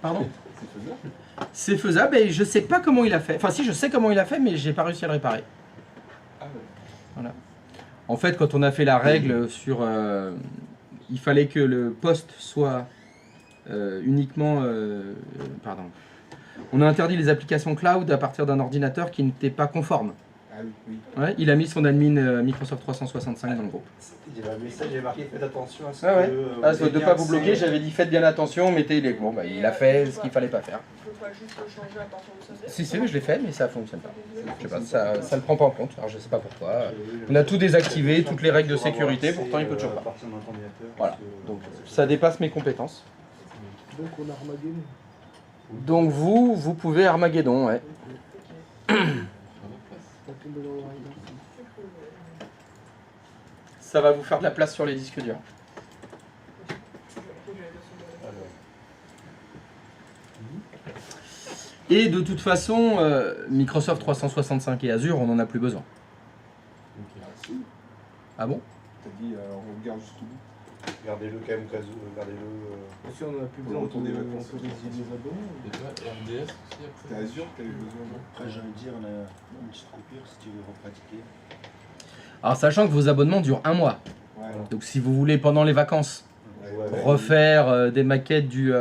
Pardon? C'est faisable? C'est faisable et je sais pas comment il a fait. Enfin si, je sais comment il a fait, mais j'ai pas réussi à le réparer. Ah ouais. Voilà. En fait, quand on a fait la règle sur... il fallait que le poste soit uniquement... pardon. On a interdit les applications cloud à partir d'un ordinateur qui n'était pas conforme. Ah oui, oui. Ouais, il a mis son admin Microsoft 365 dans le groupe. Il y avait un message, il y avait marqué faites attention à ce Ah ouais. que. De ne pas vous bloquer, j'avais dit faites bien attention, mettez les. Bon, bah, il a fait ce qu'il fallait pas faire. Il faut pas juste le changer à partir de ça. Si, je l'ai fait, mais ça fonctionne pas. Je sais pas, ça le prend pas en compte. Alors je sais pas pourquoi. On a tout désactivé, toutes les règles de sécurité, pourtant il peut toujours pas. Voilà. Donc ça dépasse mes compétences. Donc on a Armageddon. Donc vous pouvez Armageddon, ouais. Ça va vous faire de la place sur les disques durs. Et de toute façon, Microsoft 365 et Azure, on n'en a plus besoin. Ah bon? T'as dit, on regarde jusqu'au bout. Gardez-le quand même, au cas où, gardez-le. Si on en a plus On besoin, retourne des on vacances. peut résilier les abonnements. Et toi, RDS aussi après? C'était Azure, t'avais besoin, non? Après, j'ai envie de dire, on a une petite coupure si tu veux repratiquer. Alors sachant que vos abonnements durent un mois. Ouais. Donc si vous voulez pendant les vacances Ouais, refaire des maquettes du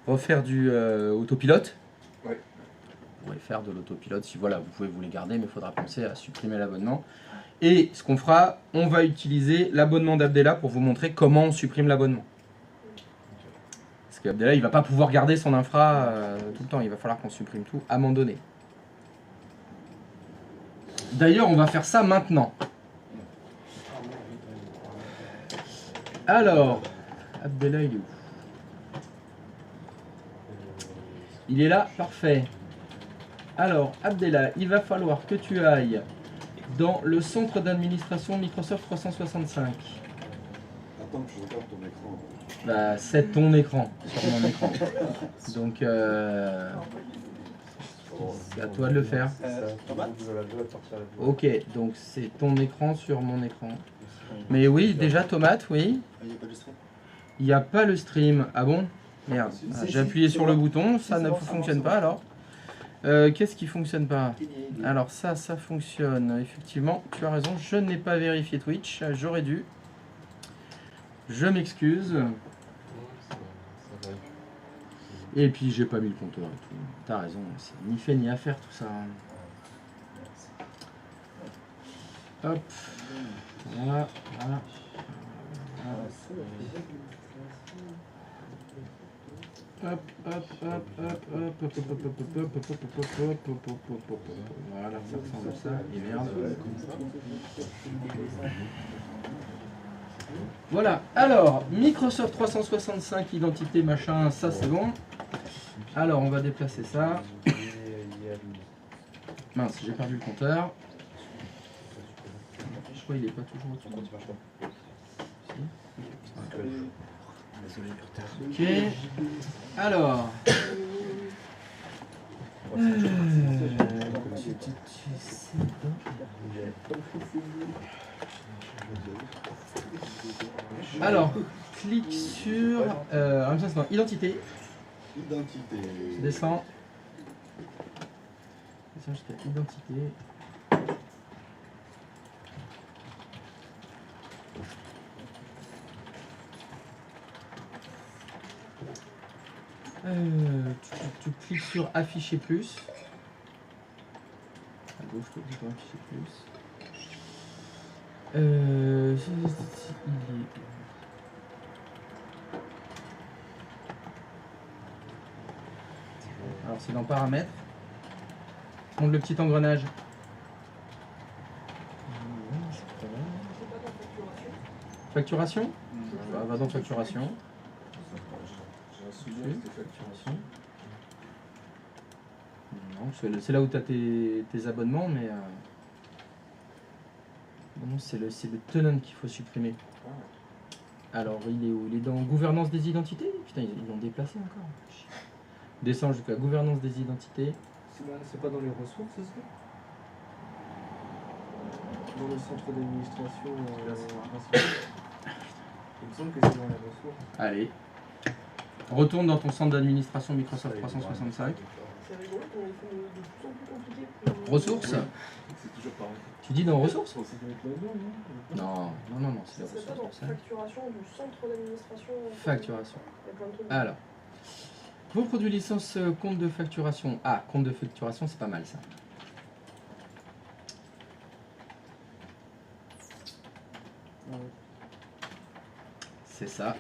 autopilote, Ouais. vous pourrez faire de l'autopilote. Si voilà, vous pouvez vous les garder, mais il faudra penser à supprimer l'abonnement. Et ce qu'on fera, on va utiliser l'abonnement d'Abdella pour vous montrer comment on supprime l'abonnement. Parce qu'Abdella, il va pas pouvoir garder son infra tout le temps. Il va falloir qu'on supprime tout à un moment donné. D'ailleurs, on va faire ça maintenant. Alors, Abdella, il est où? Il est là, parfait. Alors, Abdella, il va falloir que tu ailles dans le centre d'administration Microsoft 365. Attends que je regarde ton écran. Bah, c'est ton écran, sur mon écran. Donc, c'est à toi de le faire. Ok, donc c'est ton écran sur mon écran. Mais oui, déjà tomate, oui. Il n'y a pas de stream. Il n'y a pas le stream. Ah bon? Merde. Si, Ah, j'ai appuyé sur le bouton, ça ne fonctionne pas alors. Qu'est-ce qui fonctionne pas? Alors ça fonctionne. Effectivement, tu as raison, je n'ai pas vérifié Twitch, j'aurais dû. Je m'excuse. Et puis j'ai pas mis le compteur et tout. T'as raison, c'est ni fait ni à faire tout ça. Hop. Voilà, voilà. Hop, hop, hop, hop, hop, hop, hop, hop, hop, hop, hop, hop. Voilà, ça ressemble à ça. Et merde. Voilà, alors, Microsoft 365, identité, machin, ça c'est bon. Alors, on va déplacer ça. Mince, j'ai perdu le compteur. Je crois qu'il n'est pas toujours au-dessus. Ok. Alors. Alors, clique sur identité. Identité. Je descends. Descends jusqu'à identité. Tu cliques sur afficher plus. À gauche, tu cliques sur afficher plus. Alors c'est dans paramètres. Montre le petit engrenage. Facturation. Va dans facturation. J'ai un souvenir de tes facturations. Non, c'est là où tu as tes abonnements, mais non, c'est le tenant qu'il faut supprimer. Alors, il est où? Il est dans gouvernance des identités? Putain, ils l'ont déplacé encore. Descends jusqu'à gouvernance des identités. C'est pas dans les ressources, c'est ça? Dans le centre d'administration principal. Il me semble que c'est dans les ressources. Allez. Retourne dans ton centre d'administration Microsoft 365. C'est rigolo qu'on ait fait de plus en plus compliqué. pour- Ressources. C'est toujours pareil. Tu dis dans ressources? Ça doit être là-dedans, non? Non, c'est les C'est pas dans ressources. Ça. facturation du centre d'administration. Facturation. Il y a plein de trucs. Alors, vos produits licences compte de facturation. Ah, compte de facturation, c'est pas mal ça. Ah ouais. C'est ça.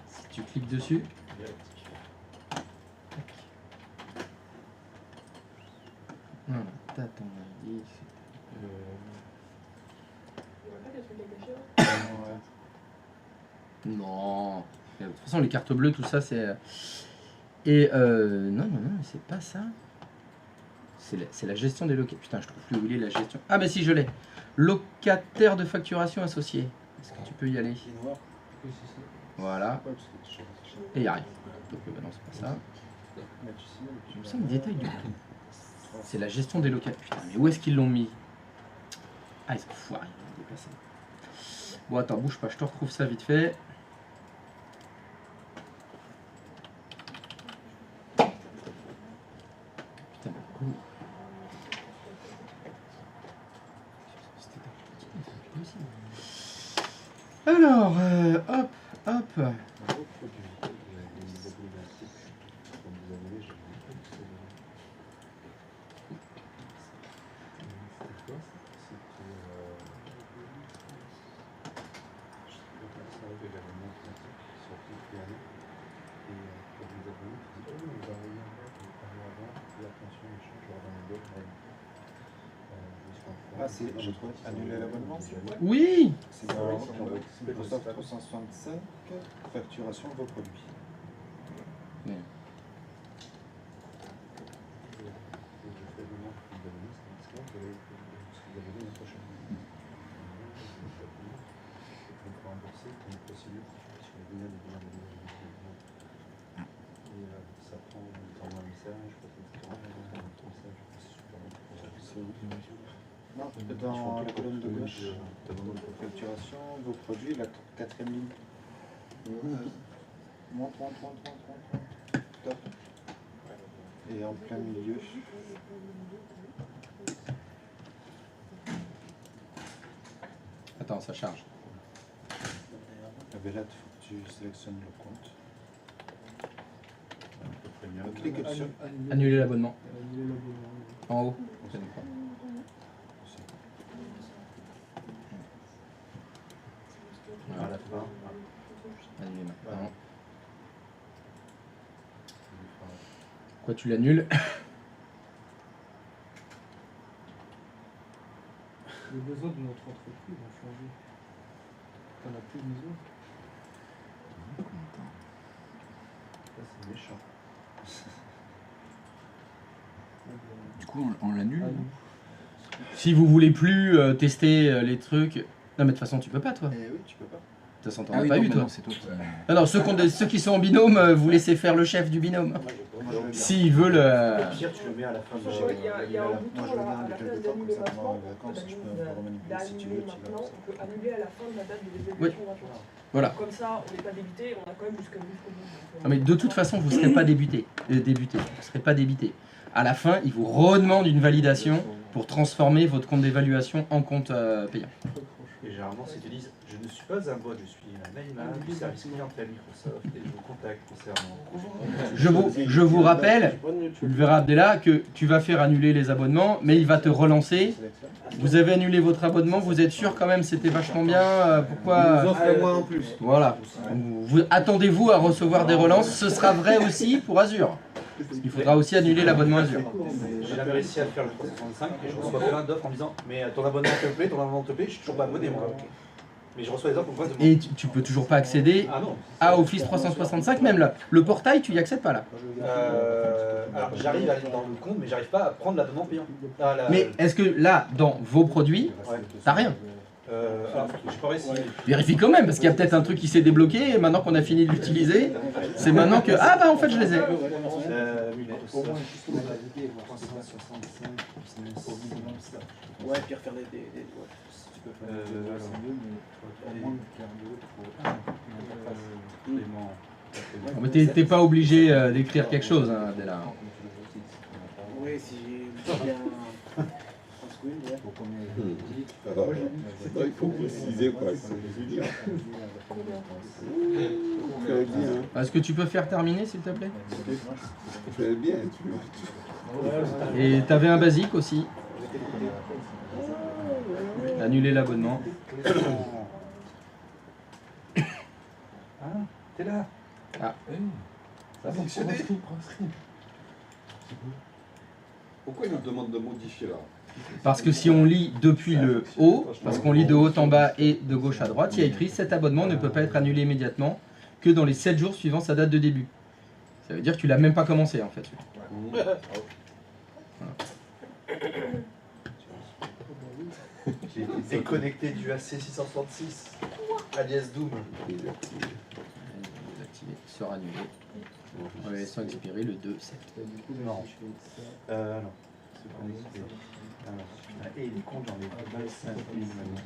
Si tu cliques dessus. Voilà, t'as ton ID. Il y a pas des trucs à cacher là. Non. De toute façon, les cartes bleues, tout ça, c'est. Et non, c'est pas ça. C'est la gestion des locataires. Putain, je trouve plus où il est la gestion. Ah, mais si, je l'ai. Locataire de facturation associé. Est-ce que tu peux y aller? Qui est noir. Oui, c'est ça. Voilà. Ouais, parce que je sais pas. Et il y a rien. Donc, bah non, c'est pas ça. Mais tu sais, Il me semble détail du tout. C'est la gestion des locataires. Putain, mais où est-ce qu'ils l'ont mis? Ah, ils sont foirés, ils l'ont déplacé. Bon, attends, bouge pas, je te retrouve ça vite fait. Putain, mais où? Alors, hop. Vos produits, les problématiques, comme vous avez vu, je vous dis que c'est quoi ça? C'était je sais pas comment ça arrive également automatique sur toute l'année. Et pour les abonnés, tu dis oh, vous envoyez un mail, vous parlez avant, et attention, je change leur dans les boîtes. Ah, c'est, je trouve, annuler l'abonnement. Oui. C'est dans Microsoft 365, facturation de vos produits. Ouais. Je fais le nom que vous avez mis, c'est parce que vous avez mis la prochaine. Vous pouvez rembourser pour une procédure sur les biens des biens de et ça prend un message, c'est super bon. Non, dans la colonne de gauche, facturation, vos produits, la quatrième ligne. Monte. Top. Et en plein milieu. Attends, ça charge. Mais là, il faut que tu sélectionnes le compte. Clique dessus. Annuler l'abonnement. Annuler l'abonnement. En haut. Je ne crois. À la fin. Annuler maintenant. Quoi, tu l'annules? Les besoins de notre entreprise ont changé. T'en as plus de maison. C'est méchant. Du coup, on l'annule. Ah, non. Si vous voulez plus tester les trucs. Non, mais de toute façon, tu peux pas, toi. De Eh oui, tu peux pas. toute façon, t'en Ah as oui, pas non, eu, toi. non, c'est toi. Non, ceux qui sont en binôme, vous laissez faire le chef du binôme. S'ils veulent. Au pire, tu le mets à la fin de Il y a un Moi, bouton je là, reviens à de la quelque place temps, d'annuler comme ça, pendant maintenant. les vacances, je peux un peu remanipuler si tu veux. D'annuler tu vas maintenant, voir ça. on peut annuler à la fin de la date de l'évaluation gratuite. Voilà. Comme ça, on n'est pas débité, on a quand même jusqu'au bout. Non, mais de toute façon, vous ne serez pas débuté. Vous ne serez pas débité. À la fin, il vous redemande une validation pour transformer votre compte d'évaluation en compte payant. Et généralement, si tu dis je ne suis pas un bot, je suis un animal du service clientèle Microsoft et je vous contacte concernant. Je vous rappelle, tu le verras Abdella, que tu vas faire annuler les abonnements, mais il va te relancer. Vous avez annulé votre abonnement, vous êtes sûr quand même, c'était vachement bien. Pourquoi Offrez-moi en plus. Voilà. Attendez-vous à recevoir des relances. Ce sera vrai aussi pour Azure. Il faudra aussi annuler l'abonnement Azure. J'ai jamais réussi à faire le 365 et je reçois plein d'offres en me disant mais ton abonnement te plaît, je suis toujours pas abonné moi. Mais je reçois des offres pour moi. Et tu peux toujours pas accéder Ah non. à Office 365, même là. Le portail, tu y accèdes pas là. Alors j'arrive à aller dans le compte mais j'arrive pas à prendre l'abonnement payant. Mais est-ce que là, dans vos produits, t'as rien? Alors, j'ai pas réussi. Vérifie quand même, parce qu'il y a peut-être un truc qui s'est débloqué, et maintenant qu'on a fini de l'utiliser, c'est maintenant que... Ah bah en fait je les ai. Ouais, puis refaire des si tu peux faire des c'est mieux, mais au moins faire de l'autre pour paiement Bon, mais t'es pas obligé d'écrire quelque chose, hein, Adela. Oui, si j'ai bien un squid, ouais. Alors, il faut préciser quoi. Très bien. Est-ce que tu peux faire terminer, s'il te plaît? Très bien. Et t'avais un basique aussi. Annuler l'abonnement. Ah, t'es là. Ah. Ça a fonctionné. Pourquoi il nous demande de modifier là? Parce que si on lit depuis le haut, parce qu'on lit de haut en bas et de gauche à droite, il y a écrit « Cet abonnement ne peut pas être annulé immédiatement que dans les 7 jours suivant sa date de début ». Ça veut dire que tu l'as même pas commencé en fait. J'ai été déconnecté du AC666. Alias Doom. Désactiver, sera annulé. On va laisser expirer le 2 septembre. Non. Non. C'est connecté. Ah non. Putain, et il est con, j'en ai 25 000 maintenant.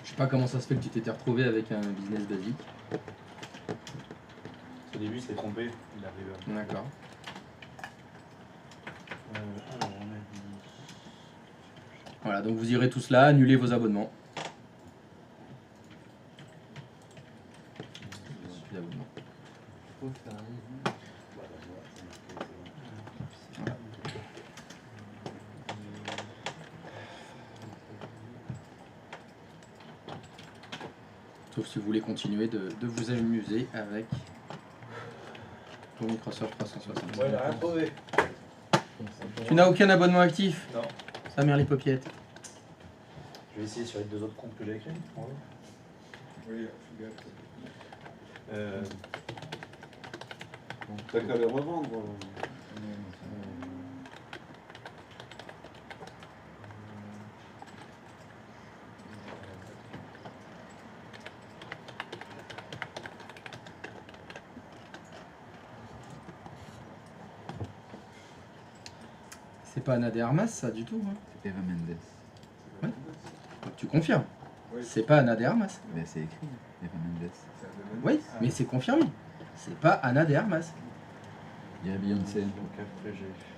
Je sais pas comment ça se fait que tu t'étais retrouvé avec un business basique. Au début, il s'est trompé. Il arrive. D'accord. Alors, on a dit. Voilà, donc vous irez tous là, annuler vos abonnements. Sauf si vous voulez continuer de vous amuser avec ton Microsoft 365. Ouais, il a rien trouvé. Tu n'as aucun abonnement actif? Non. Sa mère les paupiètes. Je vais essayer sur les 2 autres comptes que j'ai écrits. Oui, fais gaffe. T'as qu'à les revendre. C'est pas Anna de Armas, ça, du tout. Hein. C'est Eva Mendes. Ouais. Donc, tu confirmes. Oui. C'est pas Anna de Armas. Ben, c'est écrit, Eva Mendes. Oui, mais c'est confirmé. C'est pas Anna de Armas. Il y a Beyoncé. Donc après, j'ai fait.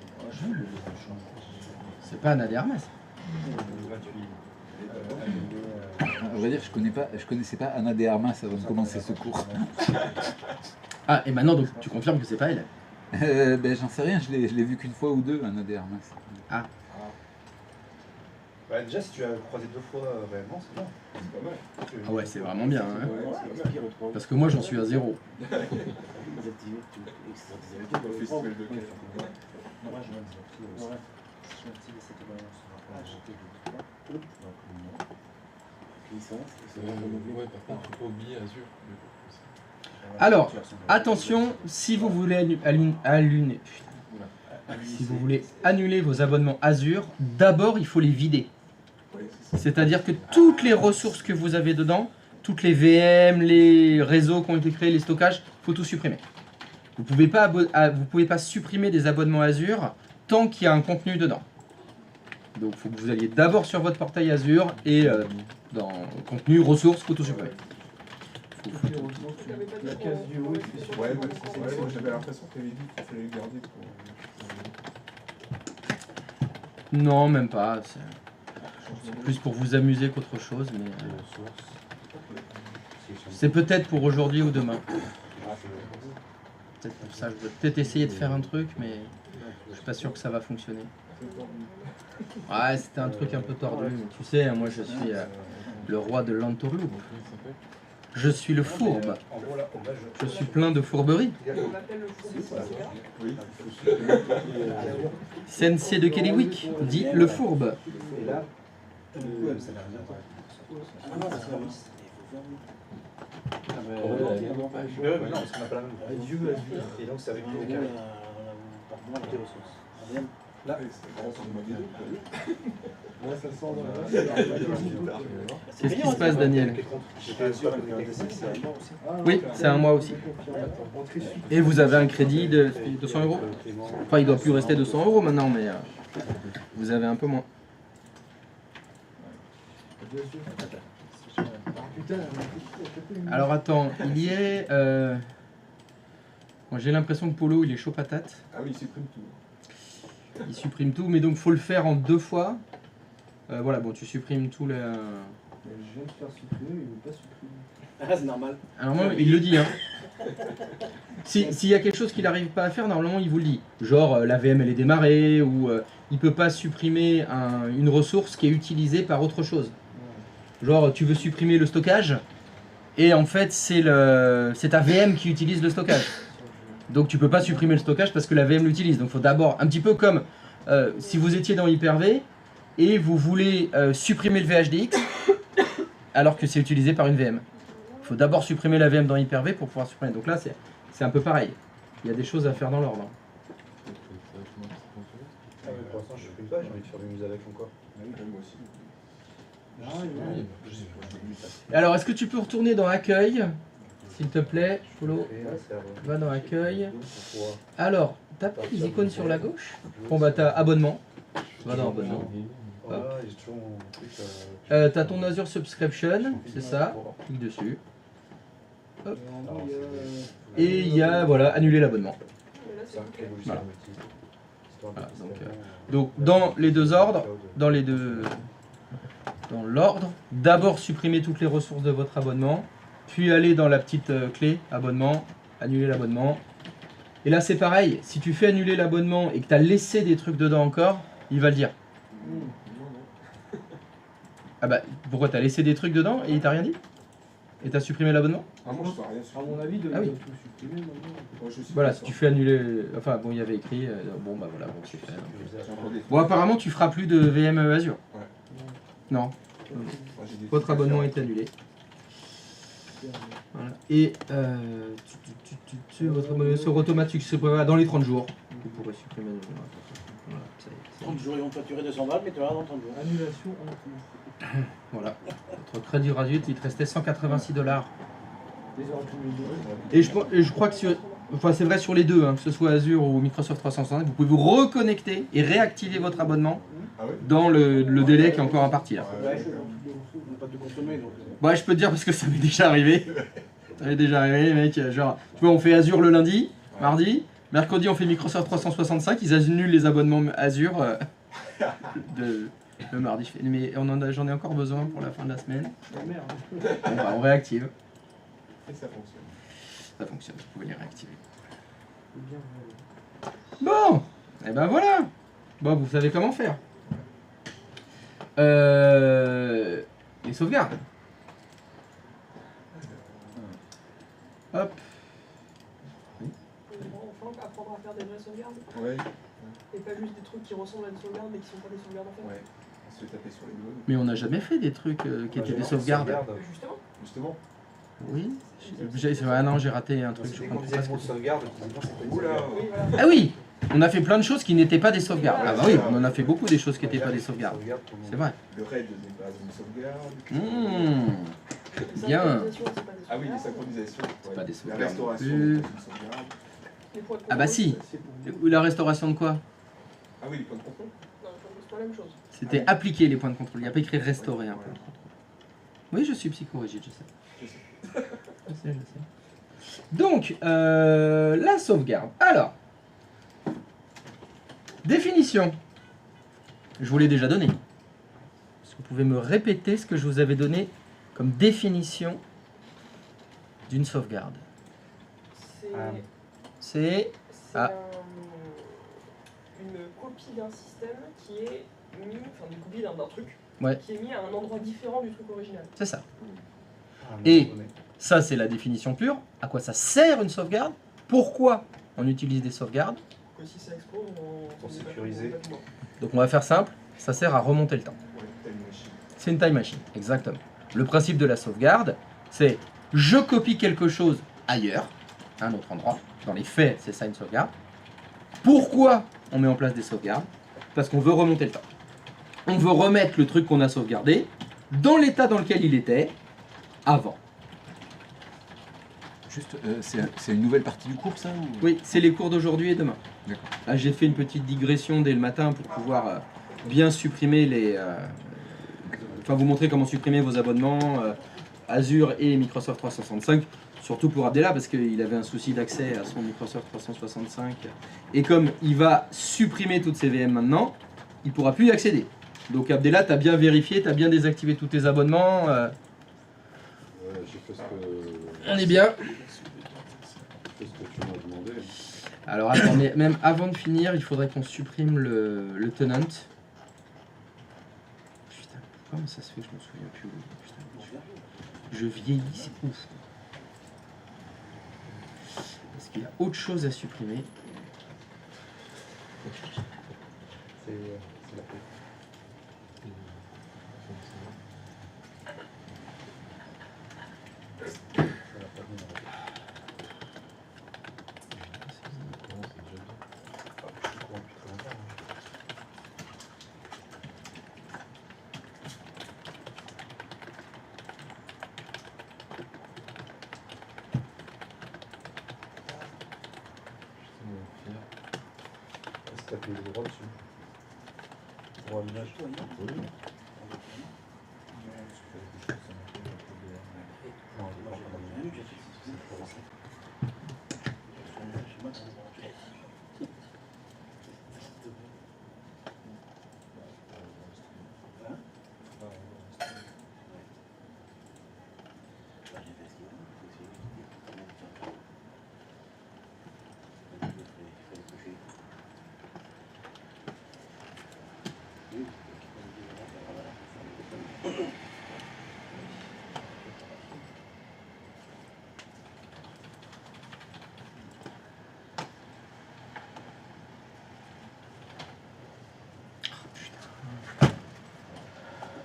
C'est pas Anna de Armas. À vrai dire, je connaissais pas Anna de Armas avant de commencer ce cours. Ah, et maintenant, donc, tu confirmes que c'est pas elle. Ben, j'en sais rien, je l'ai vu qu'une fois ou deux, Anna de Armas. Ah. Bah, déjà, si tu as croisé 2 fois réellement, c'est bien. C'est pas mal. Ah ouais, c'est vraiment bien. Hein. Ouais, c'est pas mal. Parce que moi, j'en suis à 0. Désactiver, extra Au festival de Cannes. Moi, je vais activer cette balance. Ouais, par contre, faut pas oublier Azure. Alors, attention, si vous voulez si vous voulez annuler vos abonnements Azure, d'abord, il faut les vider. Oui, c'est ça. C'est-à-dire que toutes les ressources que vous avez dedans, toutes les VM, les réseaux qui ont été créés, les stockages, il faut tout supprimer. Vous pouvez pas supprimer des abonnements Azure tant qu'il y a un contenu dedans. Donc il faut que vous alliez d'abord sur votre portail Azure et dans contenu, ressources, il faut tout supprimer. La case du haut, c'est sur Ouais, j'avais l'impression que tu avais dit qu'il fallait le garder pour. Non, même pas. C'est plus pour vous amuser qu'autre chose, mais c'est peut-être pour aujourd'hui ou demain. Peut-être pour ça, je vais peut-être essayer de faire un truc, mais je suis pas sûr que ça va fonctionner. Ouais, c'était un truc un peu tordu, mais tu sais, hein, moi je suis le roi de l'entourloupe. Je suis le fourbe. En gros, là, on va. Je suis plein de fourberies. On l'appelle le four. Oui, Sensei de Kellywick dit le fourbe. Et là, ça n'a rien à voir. Ah non, c'est pas oui. Non, parce qu'on n'a pas la même. Adieu, Azure. Et donc, c'est avec Par le contre, des ressources. Là, Là, ça sent dans la Qu'est-ce qui se passe, Daniel? J'étais sûr que le D6, c'est allemand aussi. Oui, c'est un mois aussi. Et vous avez un crédit de 200 €. Enfin, il doit plus rester 200 € maintenant, mais vous avez un peu moins. Alors attends, il y est... Moi j'ai l'impression que Polo il est chaud patate. Ah oui, il supprime tout. Il supprime tout, mais donc faut le faire en 2 fois. Voilà, bon tu supprimes tout les... Je viens de faire supprimer, il ne veut pas supprimer. Ah, c'est normal. Alors moi, il le dit, hein. S'il y a quelque chose qu'il n'arrive pas à faire, normalement il vous le dit. Genre la VM elle est démarrée, ou il peut pas supprimer une ressource qui est utilisée par autre chose. Genre tu veux supprimer le stockage, et en fait c'est ta VM qui utilise le stockage. Donc tu peux pas supprimer le stockage parce que la VM l'utilise. Donc il faut d'abord, un petit peu comme si vous étiez dans Hyper-V et vous voulez supprimer le VHDX alors que c'est utilisé par une VM. Il faut d'abord supprimer la VM dans Hyper-V pour pouvoir supprimer. Donc là c'est un peu pareil. Il y a des choses à faire dans l'ordre. Ah, mais pour l'instant, je supprime pas, j'ai envie de faire des muses avec encore. Moi aussi. Alors est-ce que tu peux retourner dans Accueil, s'il te plaît, Polo? Va dans Accueil. Alors, t'as pas les icônes sur la gauche? Bon bah t'as Abonnement. Va dans Abonnement. T'as ton Azure Subscription, c'est ça. Clique dessus. Hop. Et il y a, voilà, annuler l'abonnement. Voilà. Voilà, donc dans les deux ordres, dans l'ordre, d'abord supprimer toutes les ressources de votre abonnement, puis aller dans la petite clé abonnement, annuler l'abonnement. Et là c'est pareil, si tu fais annuler l'abonnement et que tu as laissé des trucs dedans encore, il va le dire. Ah bah pourquoi t'as laissé des trucs dedans et il t'a rien dit? Et t'as supprimé l'abonnement? Ah, moi, je peux rien À supprimer. mon avis, il doit Ah oui. tout supprimer maintenant. Moi, je supprime Voilà, ça. si tu fais annuler... Enfin bon, il y avait écrit, bon bah voilà, bon c'est fait. J'ai encore des Bon apparemment tu feras plus de VM Azure. Ouais. Non, Moi, j'ai des votre trucs à abonnement faire. est annulé. Voilà. Et votre abonnement sera automatique, c'est pas dans les 30 jours. Vous pourrez supprimer. Voilà, ça y est, 30 jours, ils vont facturer 200 balles, mais tu verras dans 30 jours. Annulation en cours. voilà. Votre crédit réduit, il te restait 186 $. Les heures accumulées. Et je crois que sur, enfin c'est vrai sur les deux, hein, que ce soit Azure ou Microsoft 365, vous pouvez vous reconnecter et réactiver votre abonnement Ah ouais? dans le délai qui est encore imparti là. Ouais. Ouais, on ne pas tout consommer, donc. Ouais, je peux te dire parce que ça m'est déjà arrivé. Ça m'est déjà arrivé, les mecs. Genre, tu vois, on fait Azure le lundi, mardi. Mercredi, on fait Microsoft 365. Ils annulent les abonnements Azure le mardi. Je fais, mais j'en ai encore besoin pour la fin de la semaine. La merde. Bon, bah, on réactive. Et ça fonctionne. Ça fonctionne, vous pouvez les réactiver. C'est bien, voilà. Bon, et ben voilà. Bon, vous savez comment faire. Les sauvegardes. Hop. Enfin, apprendre à faire des vraies sauvegardes Ouais, et pas juste des trucs qui ressemblent à une sauvegarde mais qui sont pas des sauvegardes en fait. ouais. On se fait taper sur les doigts. Mais on n'a jamais fait des trucs qui étaient des sauvegardes. Justement, Justement. Oui. Ah non, j'ai raté un truc. C'est Je des comprends conditions pas ce de que c'est. sauvegarde qui disent non, c'est pas une Oula. sauvegarde. oui, voilà. Ah oui, on a fait plein de choses qui n'étaient pas des sauvegardes. Ah bah oui, on en a fait beaucoup des choses qui n'étaient pas des sauvegardes. C'est vrai. Le raid n'est pas une sauvegarde. Mmh. Les Bien. synchronisations, c'est pas des Ah oui, les sauvegardes. synchronisations. ouais. pas des La sauvegardes restauration non n'est plus. pas une sauvegarde. Les points de Ah bah contrôle, si. C'est pour Ou la restauration de quoi? Ah oui, les points de contrôle. Non, c'est pas la même chose. C'était appliquer les points de contrôle. Il n'y a pas écrit restaurer un point de contrôle. Oui, je suis psychorigide, je sais. Je sais. Donc, la sauvegarde. Alors, définition. Je vous l'ai déjà donné. Est-ce que vous pouvez me répéter ce que je vous avais donné comme définition d'une sauvegarde? C'est C'est Ah. Une copie d'un système qui est mis, enfin une copie d'un truc, Ouais. qui est mis à un endroit différent du truc original. c'est ça. Et ça, c'est la définition pure. À quoi ça sert une sauvegarde? Pourquoi on utilise des sauvegardes? Que si ça explose, on Pour sécuriser. Donc on va faire simple. Ça sert à remonter le temps. Ouais, t'as une machine. C'est une time machine, exactement. Le principe de la sauvegarde, c'est je copie quelque chose ailleurs, à un autre endroit. Dans les faits, c'est ça une sauvegarde. Pourquoi on met en place des sauvegardes? parce qu'on veut remonter le temps. On veut remettre le truc qu'on a sauvegardé dans l'état dans lequel il était avant. Juste, c'est une nouvelle partie du cours, ça ou... Oui, c'est les cours d'aujourd'hui et demain. D'accord. Là, j'ai fait une petite digression dès le matin pour pouvoir bien supprimer les... Enfin, vous montrer comment supprimer vos abonnements Azure et Microsoft 365. Surtout pour Abdella, parce qu'il avait un souci d'accès à son Microsoft 365. Et comme il va supprimer toutes ses VM maintenant, il ne pourra plus y accéder. Donc Abdella, tu as bien vérifié, tu as bien désactivé tous tes abonnements. J'ai fait ce que... On est bien. J'ai fait ce que tu m'as demandé. Alors attendez, même avant de finir, il faudrait qu'on supprime le tenant. Putain, comment ça se fait que je me souviens plus où. Putain, je vieillis, c'est ouf. Est-ce qu'il y a autre chose à supprimer? C'est la clé. Ça va pas venir avec. Je suis trop depuis très longtemps. Est-ce que tu as appuyé le droit dessus? Pour un image? Oui. Non, il est pas encore dans le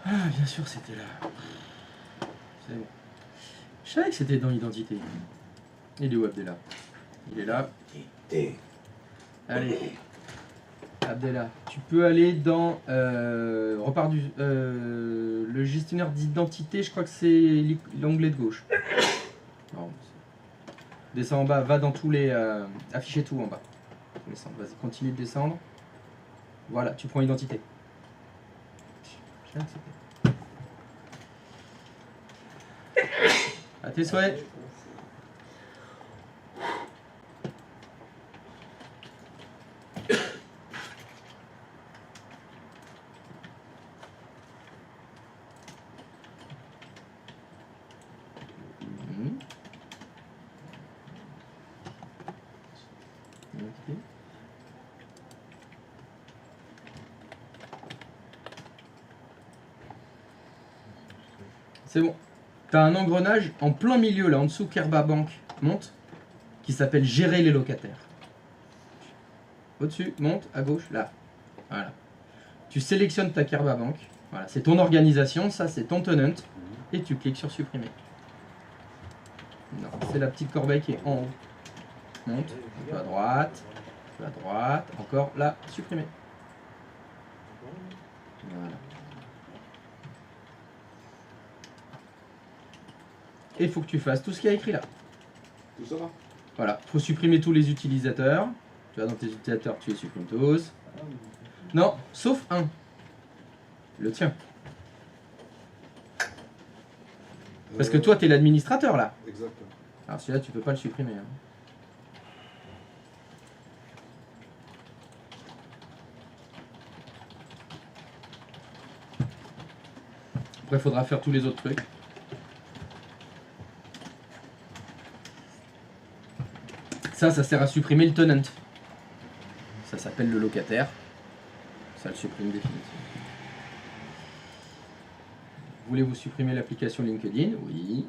Ah, bien sûr, c'était là. C'est bon. Je savais que c'était dans l'identité. Il est où Abdella? Il est là. Allez. Abdella, tu peux aller dans... repars du... le gestionnaire d'identité, je crois que c'est l'onglet de gauche. Non, descends en bas, va dans tous les... afficher tout en bas. Descendre, vas-y, continue de descendre. Voilà, tu prends identité. Je savais que c'était... À tes souhaits. C'est bon. Tu as un engrenage en plein milieu, là, en dessous, Kerba Bank, monte, qui s'appelle Gérer les locataires. Au-dessus, monte, à gauche, là. Voilà. Tu sélectionnes ta Kerba Bank. Voilà, c'est ton organisation, ça, c'est ton tenant. Et tu cliques sur Supprimer. Non, c'est la petite corbeille qui est en haut. Monte, un peu à droite, encore, là, Supprimer. Voilà. Et il faut que tu fasses tout ce qu'il y a écrit là. Tout ça va? Voilà, il faut supprimer tous les utilisateurs. Tu vas dans tes utilisateurs, tu les supprimes tous. Non, sauf un. Le tien. Parce que toi, tu es l'administrateur là. Exactement. Alors celui-là, tu peux pas le supprimer. Hein. Après, il faudra faire tous les autres trucs. Ça sert à supprimer le tenant. Ça s'appelle le locataire. Ça le supprime définitivement. Voulez-vous supprimer l'application LinkedIn? Oui.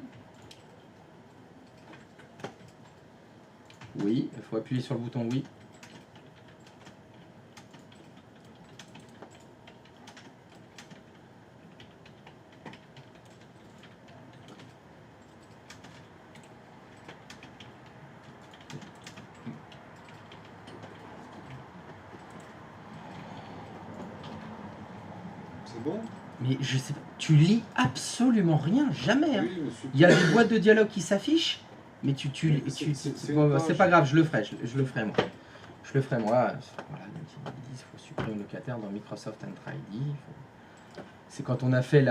Oui, il faut appuyer sur le bouton oui. C'est bon? Mais je sais pas, tu lis absolument rien, jamais. Hein. Oui, monsieur. Il y a des boîtes de dialogue qui s'affichent, mais C'est bon, une c'est page. pas grave, je le ferai, je le ferai moi. Je le ferai moi. Voilà, donc ils disent qu'il faut supprimer le locataire dans Microsoft Entra ID. C'est quand on a fait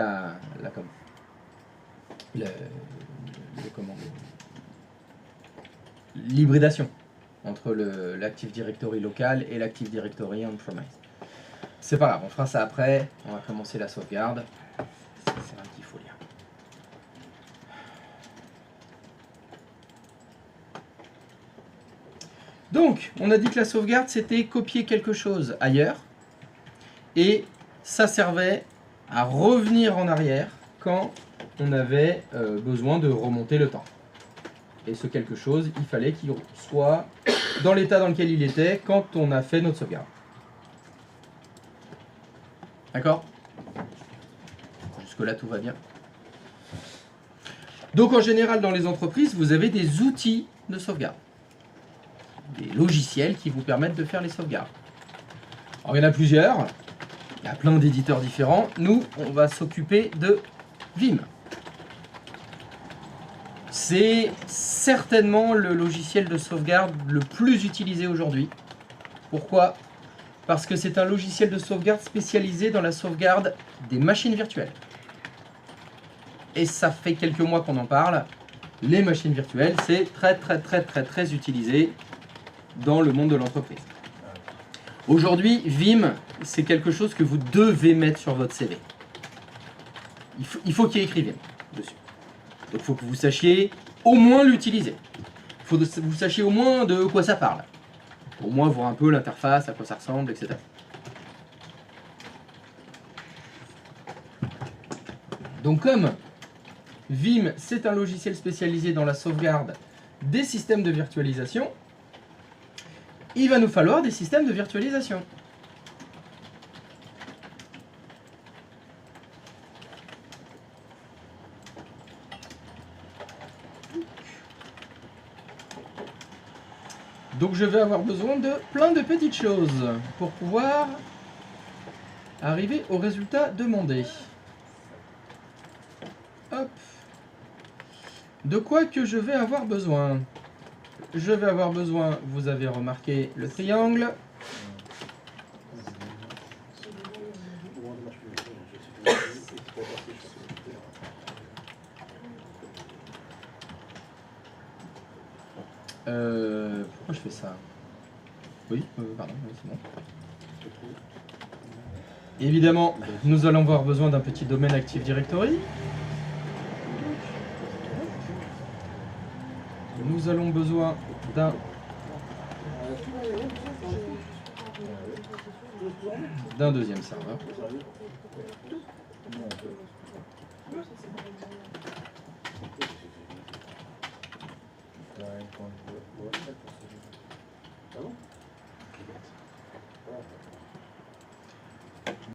l'hybridation entre l'Active Directory local et l'Active Directory on-premise. C'est pas grave, on fera ça après. On va commencer la sauvegarde. C'est vrai qu'il faut lire. Donc, on a dit que la sauvegarde, c'était copier quelque chose ailleurs. Et ça servait à revenir en arrière quand on avait besoin de remonter le temps. Et ce quelque chose, il fallait qu'il soit dans l'état dans lequel il était quand on a fait notre sauvegarde. D'accord? Jusque-là, tout va bien. Donc, en général, dans les entreprises, vous avez des outils de sauvegarde. Des logiciels qui vous permettent de faire les sauvegardes. Alors, il y en a plusieurs. Il y a plein d'éditeurs différents. Nous, on va s'occuper de Vim. C'est certainement le logiciel de sauvegarde le plus utilisé aujourd'hui. Pourquoi ? Parce que c'est un logiciel de sauvegarde spécialisé dans la sauvegarde des machines virtuelles. Et ça fait quelques mois qu'on en parle. Les machines virtuelles, c'est très utilisé dans le monde de l'entreprise. Aujourd'hui, Vim, c'est quelque chose que vous devez mettre sur votre CV. Il faut qu'il y ait écrit Vim dessus. Donc il faut que vous sachiez au moins l'utiliser. Il faut que vous sachiez au moins de quoi ça parle. Au moins voir un peu l'interface, à quoi ça ressemble, etc. Donc comme Vim, c'est un logiciel spécialisé dans la sauvegarde des systèmes de virtualisation, il va nous falloir des systèmes de virtualisation. Donc je vais avoir besoin de plein de petites choses pour pouvoir arriver au résultat demandé. Hop. De quoi que je vais avoir besoin? Je vais avoir besoin, vous avez remarqué le triangle. Pourquoi je fais ça? Oui, pardon, oui, c'est bon. Évidemment, nous allons avoir besoin d'un petit domaine Active Directory. Nous allons besoin d'un deuxième serveur.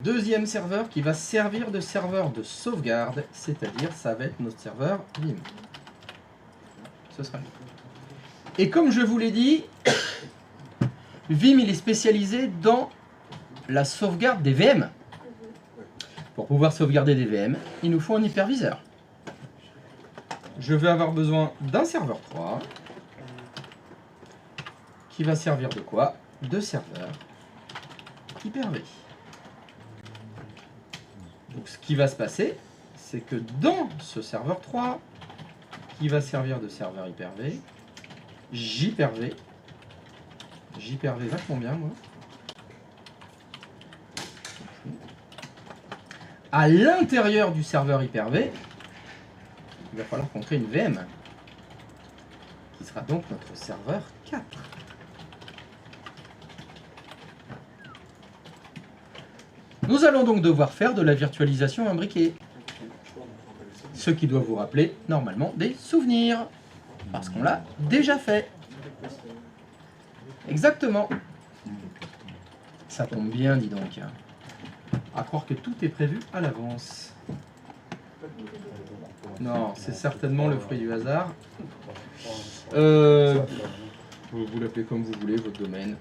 Deuxième serveur qui va servir de serveur de sauvegarde, c'est-à-dire ça va être notre serveur Vim. Ce sera lui. Et comme je vous l'ai dit, Vim il est spécialisé dans la sauvegarde des VM. Pour pouvoir sauvegarder des VM, il nous faut un hyperviseur. Je vais avoir besoin d'un serveur 3 qui va servir de quoi? De serveur Hyper-V. Donc ce qui va se passer, c'est que dans ce serveur 3, qui va servir de serveur Hyper-V, J'hyper-V vachement bien moi. À l'intérieur du serveur Hyper-V, il va falloir qu'on crée une VM, qui sera donc notre serveur 4. Nous allons donc devoir faire de la virtualisation imbriquée. Ce qui doit vous rappeler normalement des souvenirs. Parce qu'on l'a déjà fait. Exactement. Ça tombe bien, dis donc. À croire que tout est prévu à l'avance. Non, c'est certainement le fruit du hasard. Vous l'appelez comme vous voulez, votre domaine.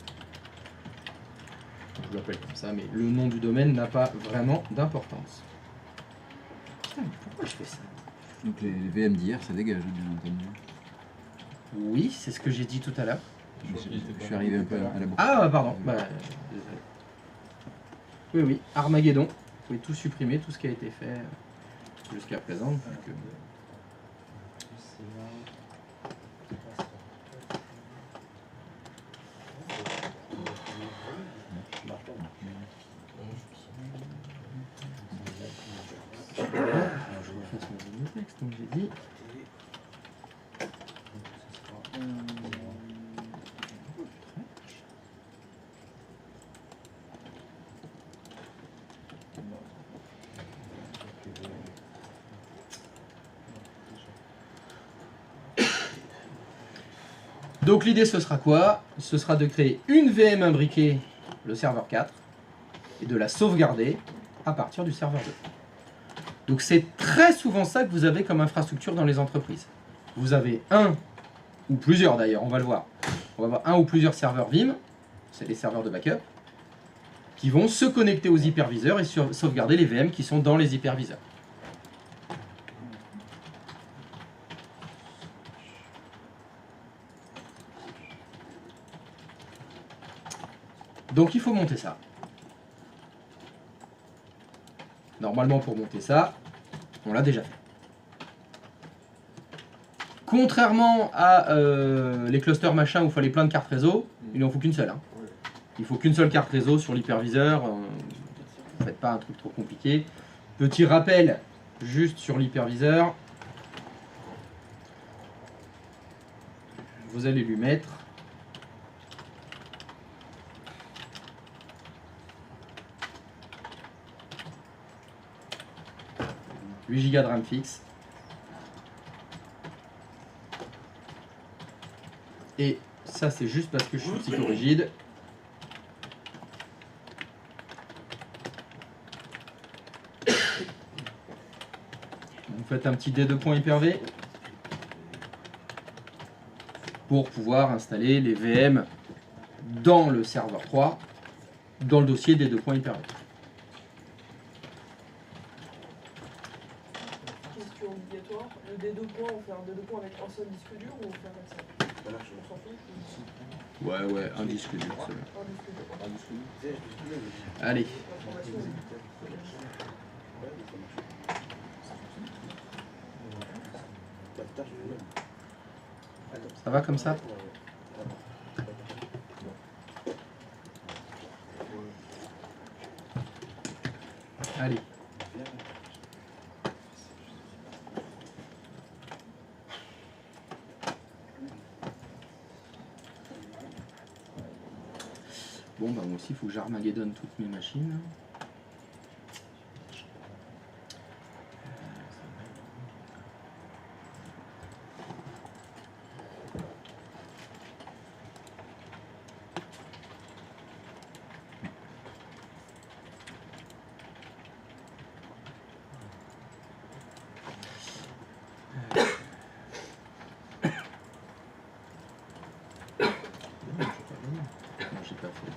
Je l'appelle comme ça, mais le nom du domaine n'a pas vraiment d'importance. Putain, mais pourquoi je fais ça? Donc les VM d'hier, ça dégage, bien entendu. Oui, c'est ce que j'ai dit tout à l'heure. Je suis arrivé un peu à la boucle. Ah, pardon. Bah, désolé. Oui, oui, Armageddon. Vous pouvez tout supprimer, tout ce qui a été fait jusqu'à présent. Vu que... Donc j'ai dit. Donc l'idée ce sera quoi? Ce sera de créer une VM imbriquée, le serveur 4, et de la sauvegarder à partir du serveur 2. Donc c'est très souvent ça que vous avez comme infrastructure dans les entreprises. Vous avez un, ou plusieurs d'ailleurs, on va le voir. On va avoir un ou plusieurs serveurs Vim, c'est les serveurs de backup, qui vont se connecter aux hyperviseurs et sauvegarder les VM qui sont dans les hyperviseurs. Donc il faut monter ça. Normalement pour monter ça, on l'a déjà fait. Contrairement à les clusters machin où il fallait plein de cartes réseau, il n'en faut qu'une seule. Hein. Il faut qu'une seule carte réseau sur l'hyperviseur. Ne faites pas un truc trop compliqué. Petit rappel, juste sur l'hyperviseur. Vous allez lui mettre 8 Go de RAM fixe. Et ça, c'est juste parce que je suis psychorigide. Vous faites un petit D2.hyper-V pour pouvoir installer les VM dans le serveur 3, dans le dossier D2.hyper-V. Question obligatoire. Le D2 points, on fait un D2 points avec un seul disque dur ou on fait comme ça? On s'en fout. Ouais, un disque dur, c'est bon. Un disque dur. Allez. L'information, Ça va comme ça? Allez. Bon, bah moi aussi, il faut que j'armageddonne toutes mes machines. Non, j'ai pas fait de...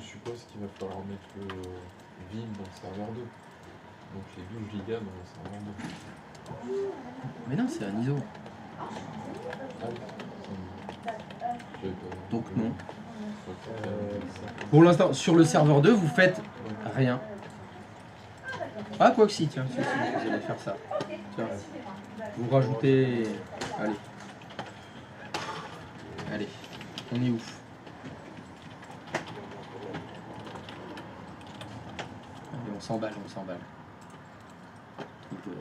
Je suppose qu'il va falloir mettre le vide dans le serveur 2. Donc les 12 gigas dans le serveur 2. Mais non, c'est un ISO. Ah oui. J'avais pas- Donc non. Ok. Pour l'instant, sur le serveur 2, vous faites rien. Ah, quoi que si, tiens, si, vous allez faire ça. Tiens. Vous rajoutez... Allez. Allez, on est ouf. Allez, on s'emballe, on s'emballe. Truc de-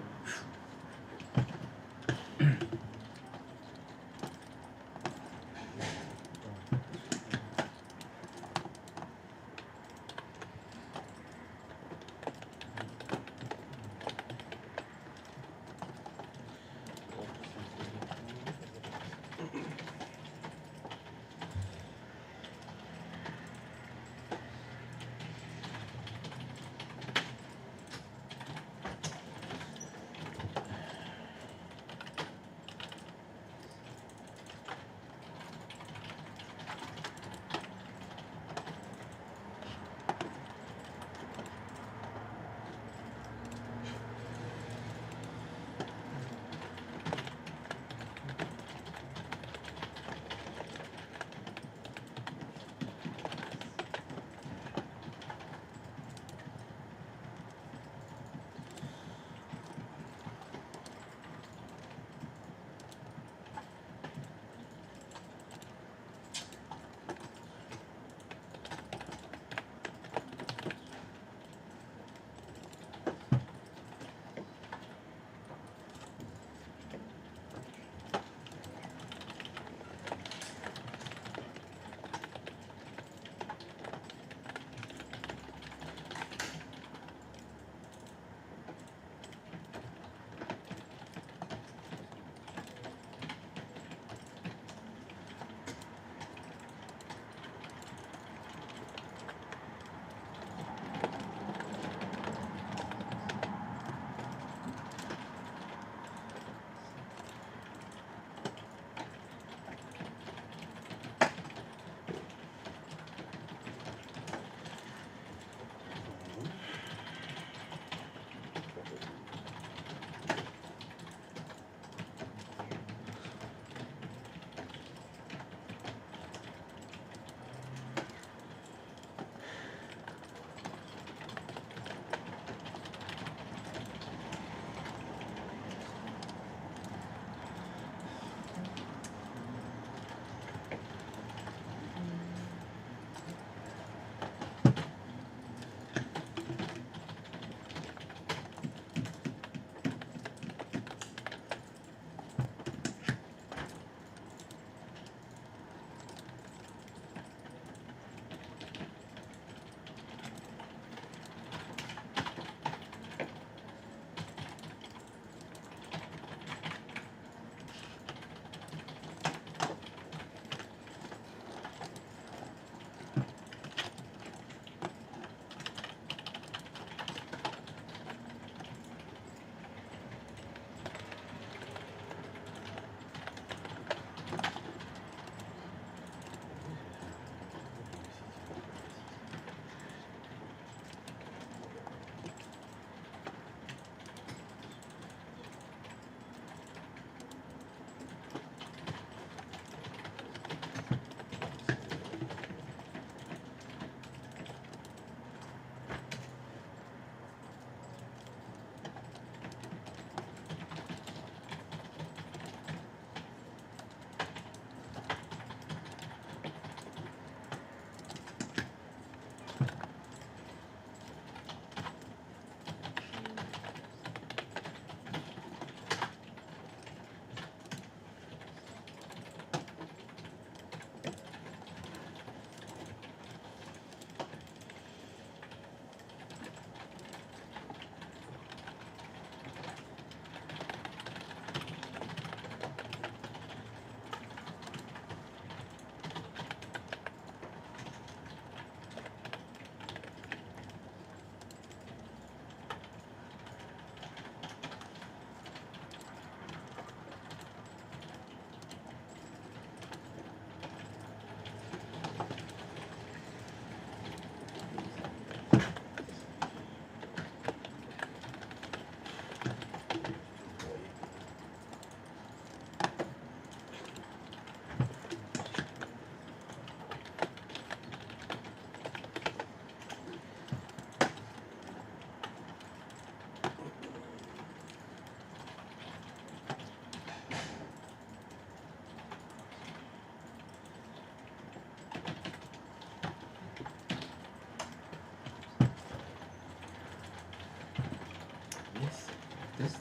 test.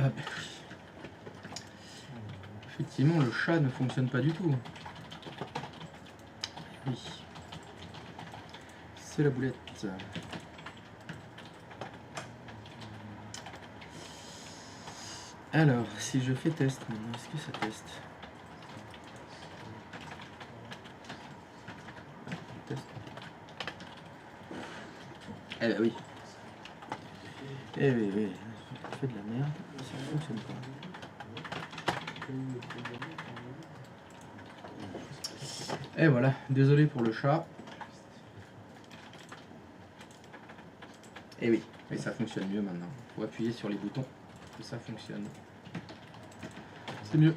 Ah, bah, effectivement, le chat ne fonctionne pas du tout. Oui. C'est la boulette. Alors, si je fais test maintenant, est-ce que ça teste? Test. Eh ben oui. Eh oui, oui. Ça fait de la merde, ça ne fonctionne pas. Et voilà, désolé pour le chat. Et oui, mais ça fonctionne mieux maintenant. Il faut appuyer sur les boutons pour que ça fonctionne. C'est mieux.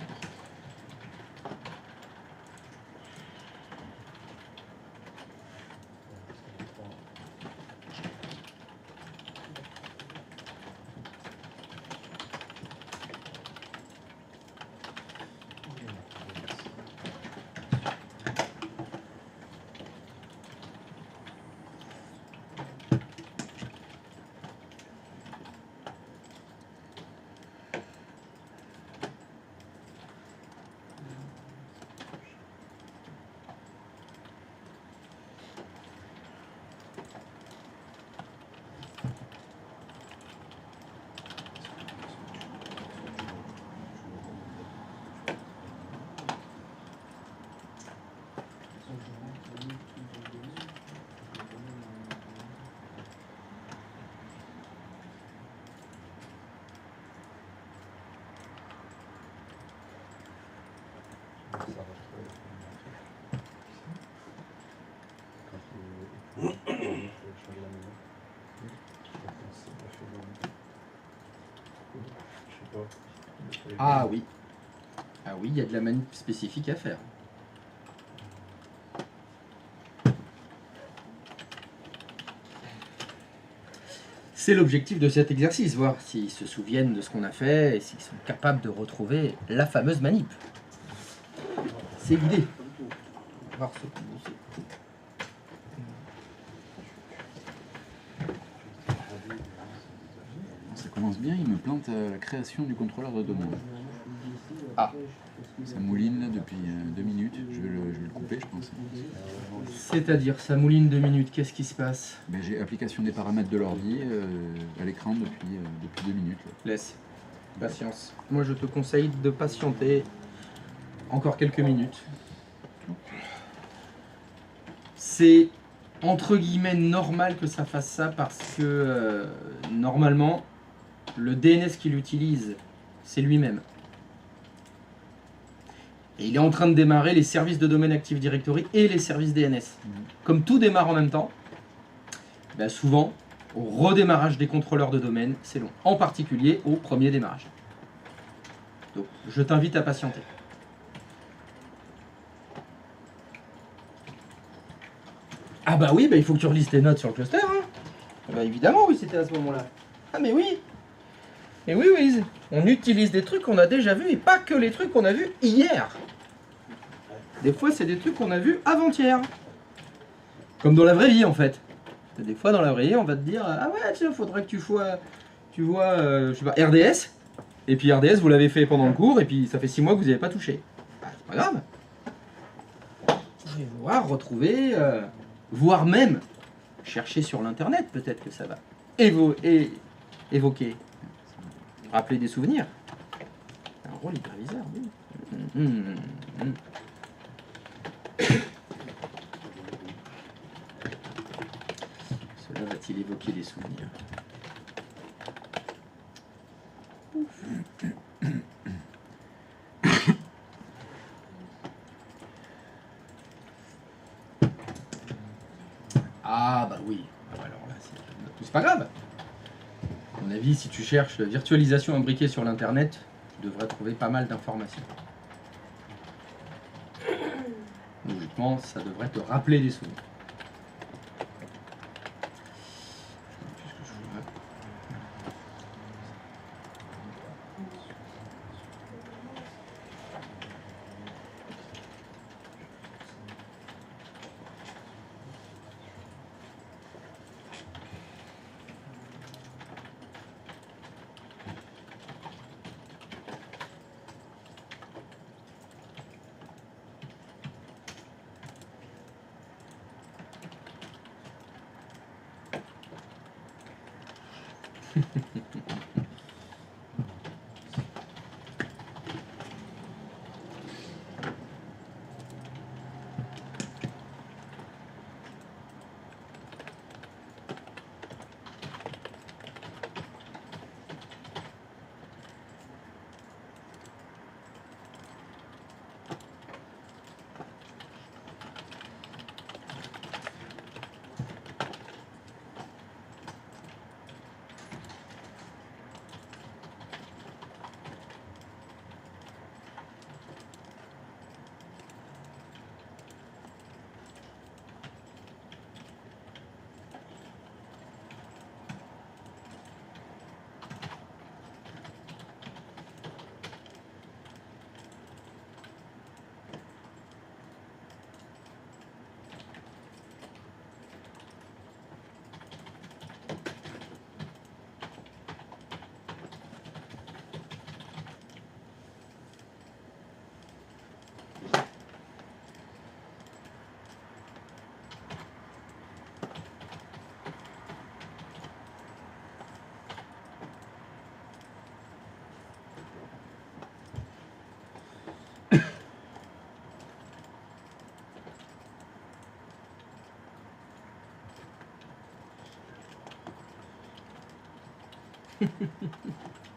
Ah oui. Ah oui, il y a de la manip spécifique à faire. C'est l'objectif de cet exercice, voir s'ils se souviennent de ce qu'on a fait et s'ils sont capables de retrouver la fameuse manip. C'est l'idée. Voir ce qu'on sait. Ça commence bien, il me plante la création du contrôleur de domaine. Ah. Ça mouline là depuis 2 minutes, je vais le couper je pense. C'est-à-dire, ça mouline 2 minutes, qu'est-ce qui se passe? Ben, j'ai application des paramètres de l'ordi à l'écran depuis 2 minutes. Là. Laisse. Patience. Moi, je te conseille de patienter encore quelques minutes. C'est entre guillemets normal que ça fasse ça parce que normalement, le DNS qu'il utilise, c'est lui-même. Et il est en train de démarrer les services de domaine Active Directory et les services DNS. Comme tout démarre en même temps, ben souvent, au redémarrage des contrôleurs de domaine, c'est long. En particulier au premier démarrage. Donc, je t'invite à patienter. Ah bah oui, bah il faut que tu relises tes notes sur le cluster. Hein. Bah évidemment, oui, c'était à ce moment-là. Ah mais oui. Et oui, oui, on utilise des trucs qu'on a déjà vus et pas que les trucs qu'on a vus hier. Des fois, c'est des trucs qu'on a vus avant-hier. Comme dans la vraie vie, en fait. Des fois, dans la vraie vie, on va te dire « Ah ouais, tiens, faudrait que tu vois, je sais pas, RDS. Et puis RDS, vous l'avez fait pendant le cours, et puis ça fait 6 mois que vous n'y avez pas touché. Bah, c'est pas grave. Vous pouvez voir, retrouver, voire même chercher sur l'internet, peut-être que ça va évoquer, rappeler des souvenirs. Un rôle hyperviseur, oui. Cela va-t-il évoquer des souvenirs? Ah bah oui, alors là c'est pas grave. À mon avis, si tu cherches virtualisation imbriquée sur l'internet, tu devrais trouver pas mal d'informations. Logiquement, ça devrait te rappeler des souvenirs.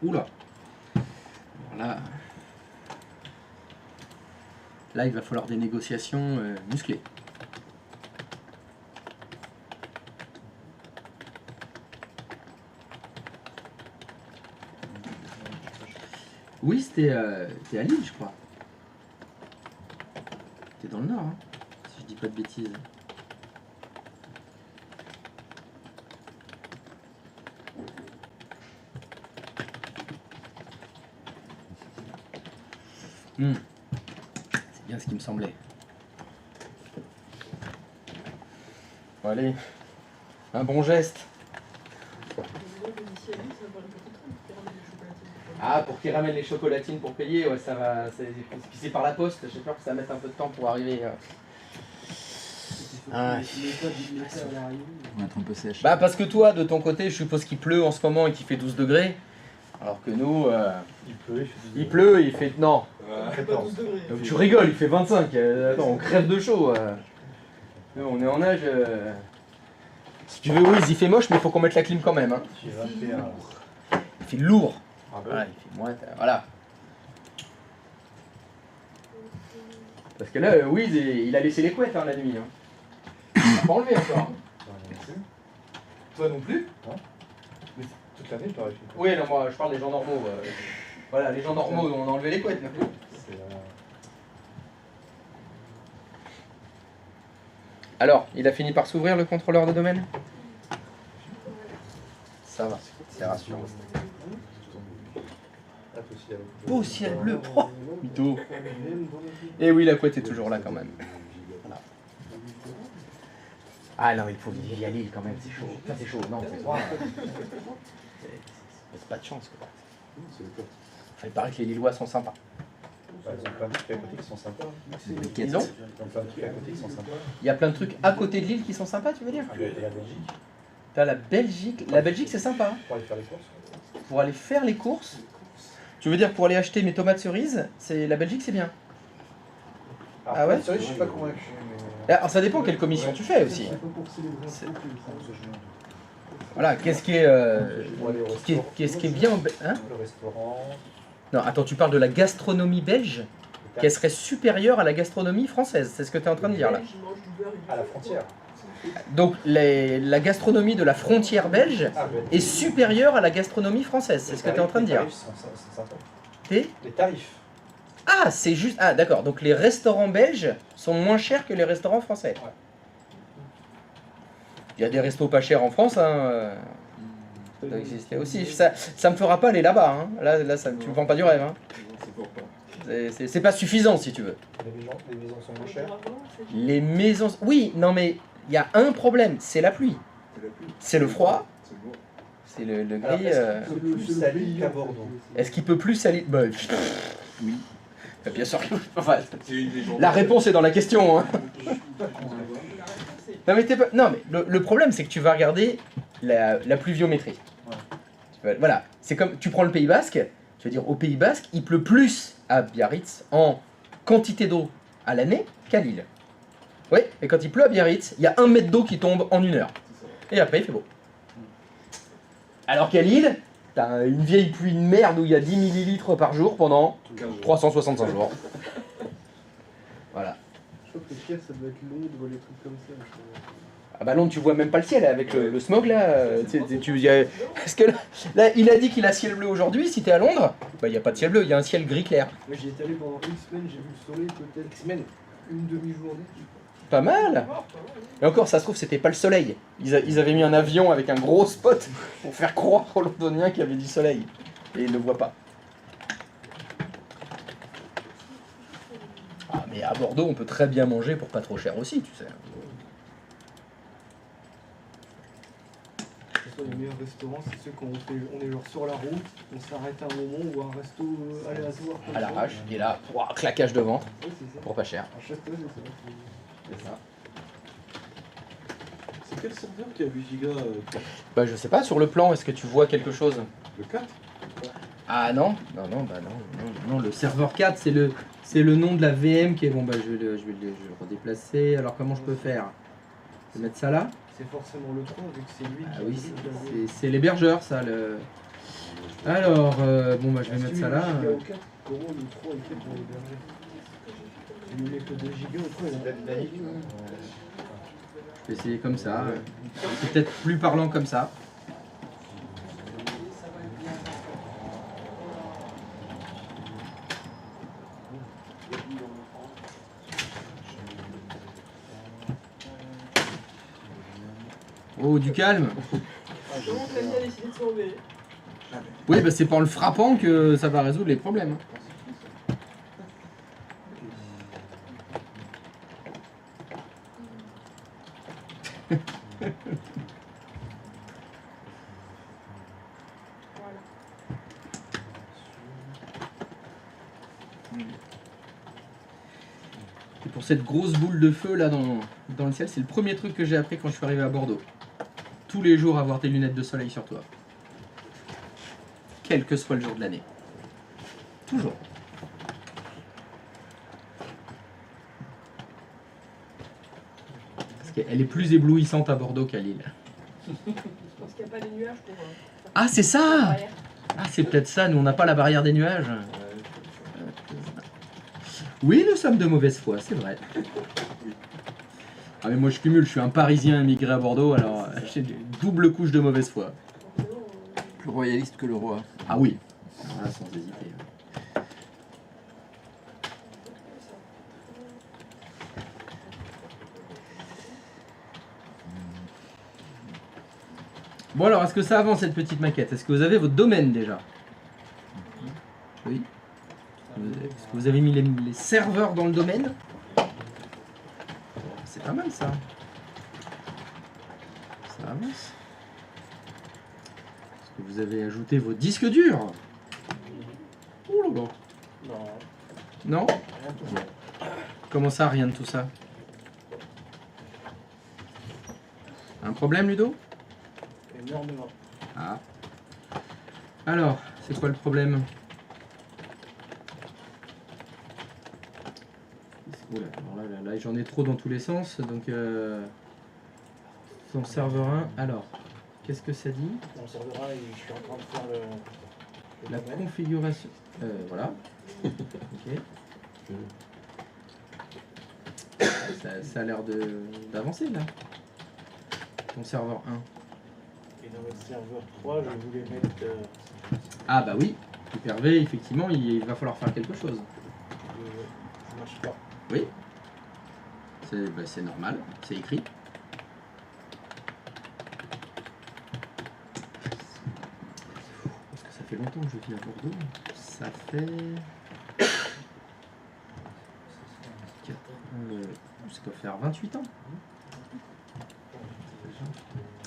Oula. Là. Là, il va falloir des négociations musclées. Oui, c'était à Lille, je crois. T'es dans le nord, hein, si je dis pas de bêtises. C'est bien ce qui me semblait. Bon, allez, un bon geste. Ah, pour qu'ils ramènent les chocolatines pour payer, ouais, ça va. C'est par la poste, j'ai peur que ça mette un peu de temps pour arriver. Ah, On va être un peu sèche. bah, parce que toi, de ton côté, je suppose qu'il pleut en ce moment et qu'il fait 12 degrés. Alors que nous, il pleut, il fait. Non, C'est pas 12 degrés. tu rigoles, il fait 25. Attends, on crève de chaud. Nous, on est en âge. Si tu veux, oui, il fait moche, mais il faut qu'on mette la clim quand même. Hein. Tu vas faire. Il fait lourd. Ah bah Voilà, il fait moins. Voilà. Parce que là, Wiz, il a laissé les couettes hein, la nuit. Hein. Il a pas enlevé encore. Hein. Toi non plus. Toute l'année, je t'aurais fait. Oui, non, moi je parle des gens normaux. Voilà, les gens normaux, on a enlevé les couettes. Maintenant. Alors, il a fini par s'ouvrir le contrôleur de domaine? Ça va, c'est rassurant. Beau ciel bleu, oh, mytho. Et oui, la couette est toujours là quand même. Voilà. Ah non, il faut y aller quand même, c'est chaud. Enfin, c'est chaud, non, c'est froid. C'est pas de chance quoi. Enfin, il paraît que les Lillois sont sympas. Ils ont plein de trucs à côté qui sont sympas. Ils ont Plein de trucs à côté qui sont sympas. Il y a plein de trucs à côté de l'île qui sont sympas, tu veux dire? Il y a la Belgique. T'as la Belgique. La Belgique, c'est sympa. Hein. Pour aller faire les courses. Pour aller faire les courses. Tu veux dire pour aller acheter mes tomates cerises, c'est la Belgique, c'est bien. Alors, Ah ouais? Sérieux, je suis pas convaincu. Mais... Alors ça dépend quelle commission tu fais aussi. C'est- Voilà, qu'est-ce qui est, Pour aller au qu'est-ce qui est bien. Hein? Le restaurant. Non, attends, tu parles de la gastronomie belge, qu'elle serait supérieure à la gastronomie française. C'est ce que tu es en train de dire là. À la frontière. Donc la gastronomie de la frontière belge Ah, est supérieure à la gastronomie française. C'est ce que tu es en train de dire. Les tarifs sont sympas. T'es- Les tarifs. Ah, c'est juste. Ah, d'accord. Donc les restaurants belges sont moins chers que les restaurants français. Ouais. Il y a des restos pas chers en France. Hein. Ça doit exister aussi. Ça me fera pas aller là-bas. Hein. Là ça, tu me vends pas du rêve. Hein. C'est pas suffisant si tu veux. Les maisons sont moins chères. Les maisons. Oui, non mais il y a un problème. C'est la pluie. C'est le froid. C'est le Alors, gris. est-ce qu'il peut plus salé qu'à Bordeaux? Est-ce qu'il peut plus salir? Bah, Oui. bien sûr. Enfin, la réponse est dans la question. Hein. Non mais, non, mais le problème c'est que tu vas regarder la pluviométrie. Ouais. Voilà, c'est comme tu prends le Pays Basque, tu vas dire au Pays Basque, il pleut plus à Biarritz en quantité d'eau à l'année qu'à Lille. Oui, et quand il pleut à Biarritz, il y a 1 mètre d'eau qui tombe en 1 heure. Et après, il fait beau. Alors qu'à Lille, t'as une vieille pluie de merde où il y a 10 millilitres par jour pendant 365 jours. Voilà. Je crois que le pire, ça doit être long de voir les trucs comme ça. Ah bah Londres, tu vois même pas le ciel avec le smog là. Parce que là, il a dit qu'il a ciel bleu aujourd'hui. Si t'es à Londres, bah il y a pas de ciel bleu, il y a un ciel gris clair. Moi j'y étais allé pendant une semaine, j'ai vu le soleil peut-être une demi-journée. Pas mal. Et encore, ça se trouve, c'était pas le soleil. Ils avaient mis un avion avec un gros spot pour faire croire aux Londoniens qu'il y avait du soleil. Et ils ne le voient pas. Ah mais à Bordeaux, on peut très bien manger pour pas trop cher aussi, tu sais. Les meilleurs restaurants, c'est ceux qu'on fait, on est genre sur la route, on s'arrête à un moment ou un resto aléatoire. À l'arrache, et là, claquage de ventre, Ouais, c'est ça. pour pas cher. À Château, c'est ça. C'est ça. C'est quel serveur qui a 8 gigas Bah je sais pas, sur le plan, est-ce que tu vois quelque chose? Le 4? Ah non, non, le serveur 4, c'est le nom de la VM qui est... Bon bah je vais le redéplacer, alors comment je peux faire? Je vais mettre ça là? C'est forcément le 3 vu que c'est lui Ah qui oui, a dit c'est l'hébergeur ça. Alors, bon bah je vais mettre ça là. Comment le 3 est fait pour l'héberger? Tu lui mets que 2 gigas au 3, il a Je vais essayer comme ça. C'est peut-être plus parlant comme ça. Oh, du calme. Comment Camille a décidé de s'enlever? Oui, bah c'est pas en le frappant que ça va résoudre les problèmes. Voilà. Et pour cette grosse boule de feu là dans le ciel, c'est le premier truc que j'ai appris quand je suis arrivé à Bordeaux. Tous les jours avoir tes lunettes de soleil sur toi. Quel que soit le jour de l'année. Toujours. Parce qu'elle est plus éblouissante à Bordeaux qu'à Lille. Parce qu'il n'y a pas les nuages pour. Ah, c'est ça! Derrière. Ah, c'est peut-être ça, nous on n'a pas la barrière des nuages. Oui, nous sommes de mauvaise foi, c'est vrai. Ah mais moi je cumule, je suis un Parisien immigré à Bordeaux, alors j'ai une double couche de mauvaise foi. Plus royaliste que le roi. Ah oui, ah, sans hésiter. Bon alors, est-ce que ça avance cette petite maquette? Est-ce que vous avez votre domaine déjà? Oui. Est-ce que vous avez mis les serveurs dans le domaine? C'est pas mal ça. Ça avance. Est-ce que vous avez ajouté vos disques durs? Oh là là. Non. Comment ça, rien de tout ça? Un problème, Ludo? Énormément. Ah. Alors, c'est quoi le problème? Oula, alors là, j'en ai trop dans tous les sens, donc ton serveur 1, alors, qu'est-ce que ça dit? Mon serveur 1, je suis en train de faire le La domaine. configuration, voilà, ok. Ça a l'air d'avancer là, ton serveur 1. Et dans le serveur 3, je voulais mettre... Ah bah oui, Hyper-V, effectivement, il va falloir faire quelque chose. ça marche pas. Oui, c'est normal, c'est écrit. Parce que ça fait longtemps que je vis à Bordeaux. Ça fait... ça doit faire 28 ans.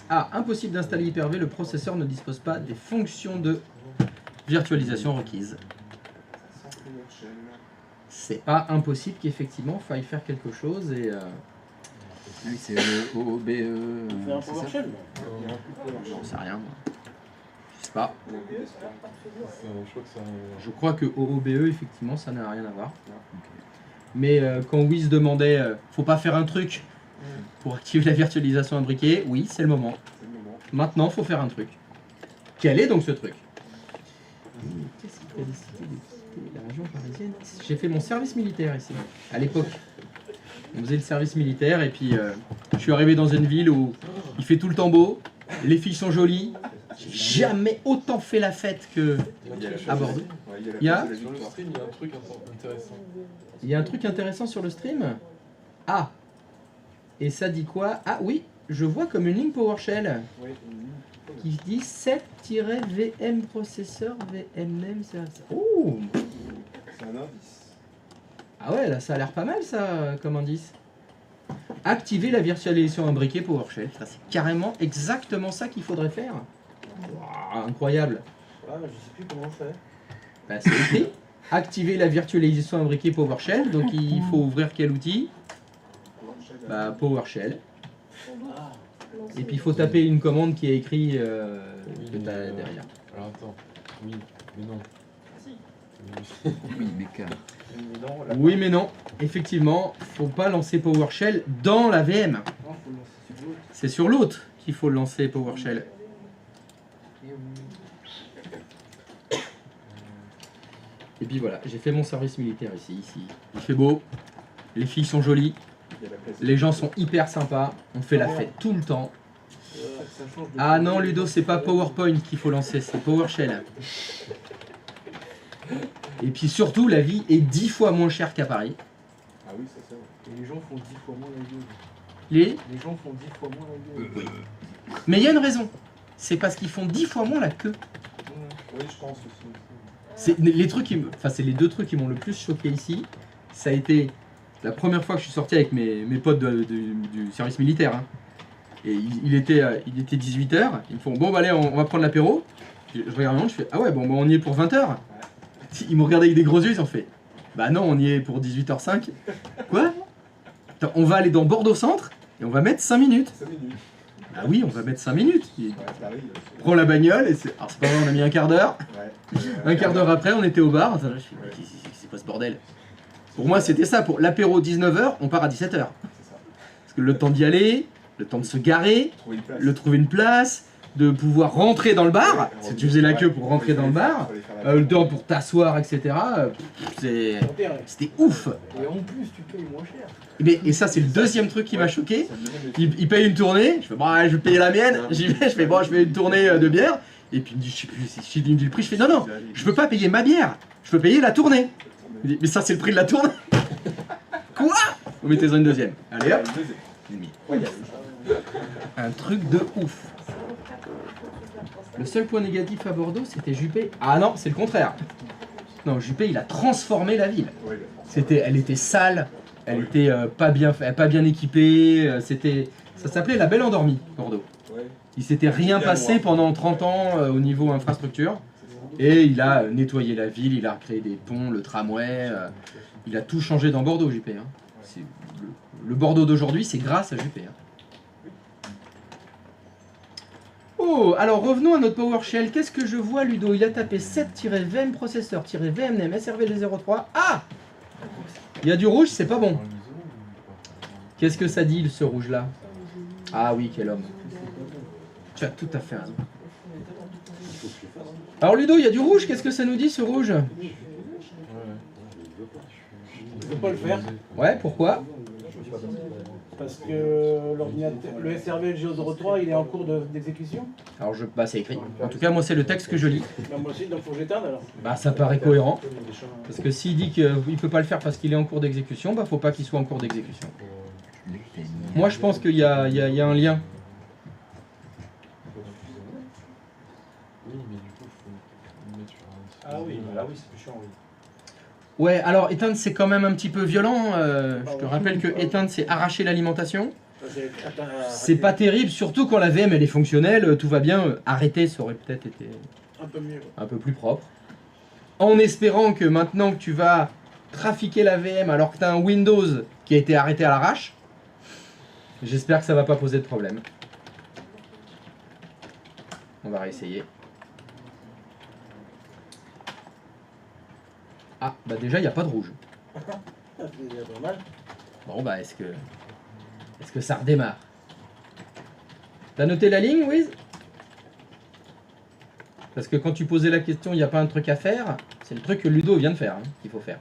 Ah, impossible d'installer Hyper-V, le processeur ne dispose pas des fonctions de virtualisation requises. C'est pas impossible qu'effectivement faille faire quelque chose et... Ah oui, c'est le OOBE. On fait un c'est ça PowerShell. J'en sais rien moi. Je sais pas. Je crois que ça. Je crois que OOBE, effectivement, ça n'a rien à voir. Mais quand Wiz demandait faut pas faire un truc pour activer la virtualisation imbriquée, oui, c'est le moment. Maintenant, faut faire un truc. Quel est donc ce truc? Qu'est-ce qu'il a décidé de quitter la région parisienne? J'ai fait mon service militaire ici, à l'époque. On faisait le service militaire et puis je suis arrivé dans une ville où il fait tout le temps beau, les filles sont jolies. J'ai jamais autant fait la fête que à Bordeaux. Il y a Sur le stream, il y a un truc intéressant. Il y a un truc intéressant sur le stream. Ah. Et ça dit quoi? Ah oui, je vois comme une ligne PowerShell qui dit 7-VM processeur VMM. Oh. C'est un indice. Ah ouais, là ça a l'air pas mal ça comme indice. Activer la virtualisation imbriquée PowerShell. Ça, c'est carrément exactement ça qu'il faudrait faire. Wow, incroyable. Ah, je sais plus comment on fait. Bah, c'est écrit. Activer la virtualisation imbriquée PowerShell. Donc il faut ouvrir quel outil? Bah, PowerShell. Et puis il faut taper une commande qui est écrite derrière. Alors attends. Oui, mais non. Oui, mais car. Oui mais non. Effectivement, faut pas lancer PowerShell dans la VM. Non, faut le lancer sur l'autre. C'est sur l'autre qu'il faut le lancer PowerShell. Et puis voilà, j'ai fait mon service militaire ici. Il fait beau, les filles sont jolies, les gens sont hyper sympas, on fait la fête tout le temps. Ça change de Ah non Ludo, c'est pas PowerPoint qu'il faut lancer, c'est PowerShell. Et puis surtout, la vie est 10 fois moins chère qu'à Paris. Ah oui, ça c'est vrai. Et les gens font 10 fois moins la gueule. Les gens font 10 fois moins la gueule. Mais il y a une raison, c'est parce qu'ils font 10 fois moins la queue. Oui, je pense aussi. C'est les trucs enfin, c'est les deux trucs qui m'ont le plus choqué ici. Ça a été la première fois que je suis sorti avec mes potes du service militaire. Hein. Et il était 18h. Ils me font bon, bah allez, on va prendre l'apéro. Je regarde le monde, je fais ah ouais, bon, bah, on y est pour 20h. Ils m'ont regardé avec des gros yeux, ils ont fait bah non, on y est pour 18h05. Quoi? Attends, on va aller dans Bordeaux Centre et on va mettre 5 minutes. 5 minutes. Bah oui, on va mettre 5 minutes. Ouais, Paris, Prends la bagnole et c'est. Alors c'est pas vrai, on a mis un quart d'heure. ouais. Un quart d'heure après, on était au bar. Attends, je fais, mais c'est quoi ce bordel? Pour moi, c'était ça. Pour l'apéro 19h, on part à 17h. C'est ça. Parce que le temps d'y aller, le temps de se garer, Trouver une place. de trouver une place, de pouvoir rentrer dans le bar. Ouais, Si tu faisais la queue pour rentrer dans le bar, le temps pour t'asseoir, etc. C'était ouf. Et en plus, tu payes moins cher. Et ça, c'est le deuxième truc qui m'a choqué. Il paye une tournée. Je fais, bon, je vais payer la mienne. J'y vais, je fais, bon, je fais une tournée de bière. Et puis il me dit, je sais plus, si il me dit le prix, je fais, non, je peux pas payer ma bière. Je peux payer la tournée. Il me dit, mais ça, c'est le prix de la tournée. Quoi? Vous mettez-en une deuxième. Allez hop. Un truc de ouf. Le seul point négatif à Bordeaux, c'était Juppé. Ah non, c'est le contraire. Non, Juppé, il a transformé la ville. Elle était sale, elle était pas bien équipée. Ça s'appelait la Belle Endormie, Bordeaux. Il s'était rien passé pendant 30 ans au niveau infrastructure. Et il a nettoyé la ville, il a recréé des ponts, le tramway. Il a tout changé dans Bordeaux, Juppé. Hein. Le Bordeaux d'aujourd'hui, c'est grâce à Juppé. Hein. Oh, alors revenons à notre PowerShell. Qu'est-ce que je vois, Ludo? Il a tapé 7-VM processeur-VMNM SRV03. Ah! Il y a du rouge, c'est pas bon. Qu'est-ce que ça dit, ce rouge-là? Ah oui, quel homme. Tu as tout à fait raison. Alors Ludo, il y a du rouge. Qu'est-ce que ça nous dit, ce rouge? Je peux pas le faire Ouais, pourquoi? parce que l'ordinateur, le SRV Geo03, il est en cours d'exécution. Alors bah c'est écrit. En tout cas, moi c'est le texte que je lis. Bah, moi aussi, donc faut que j'éteinde alors. Bah ça paraît cohérent. Parce que s'il dit qu'il peut pas le faire parce qu'il est en cours d'exécution, bah faut pas qu'il soit en cours d'exécution. Moi je pense qu'il y a un lien. Oui, mais du coup, il faut mettre sur un. Ah oui, là oui, c'est plus chiant, oui. Ouais, alors éteindre c'est quand même un petit peu violent. Je te rappelle que éteindre c'est arracher l'alimentation. C'est pas terrible, surtout quand la VM elle est fonctionnelle, tout va bien. Arrêter ça aurait peut-être été Un peu mieux. un peu plus propre. En espérant que maintenant que tu vas trafiquer la VM alors que tu as un Windows qui a été arrêté à l'arrache, j'espère que ça va pas poser de problème. On va réessayer. Ah, bah déjà, il n'y a pas de rouge. C'est déjà pas mal. Bon, bah, est-ce que ça redémarre? T'as noté la ligne, Wiz? Parce que quand tu posais la question, il n'y a pas un truc à faire, c'est le truc que Ludo vient de faire, hein, qu'il faut faire.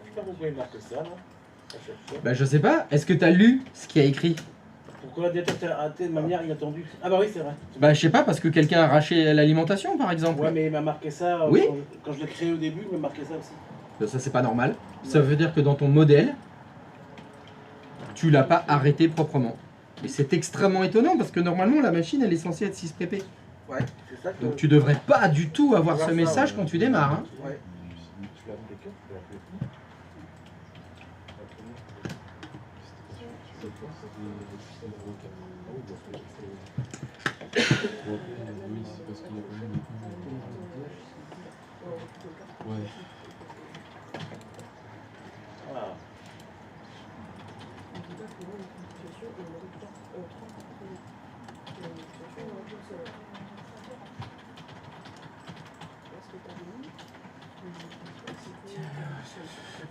Je sais pas pourquoi il marque ça, là. À chaque fois. Bah, je sais pas, est-ce que t'as lu ce qu'il y a écrit? Pourquoi d'être arrêté de manière inattendue? Ah bah oui, c'est vrai. Bah, je sais pas, parce que quelqu'un a arraché l'alimentation, par exemple. Ouais, mais il m'a marqué ça. Oui. Quand je l'ai créé au début, il m'a marqué ça aussi. Ça, c'est pas normal. Ça veut dire que dans ton modèle, tu l'as pas arrêté proprement. Et c'est extrêmement étonnant, parce que normalement, la machine, elle est censée être 6pp. Ouais, c'est ça que. Donc tu devrais pas du tout avoir Avoir ce ça, message ouais. quand tu démarres. Hein. Ouais. Tu l'as appelé que tu l'as appelé Oui, c'est parce qu'il y a pas mal de points. Ouais. Voilà.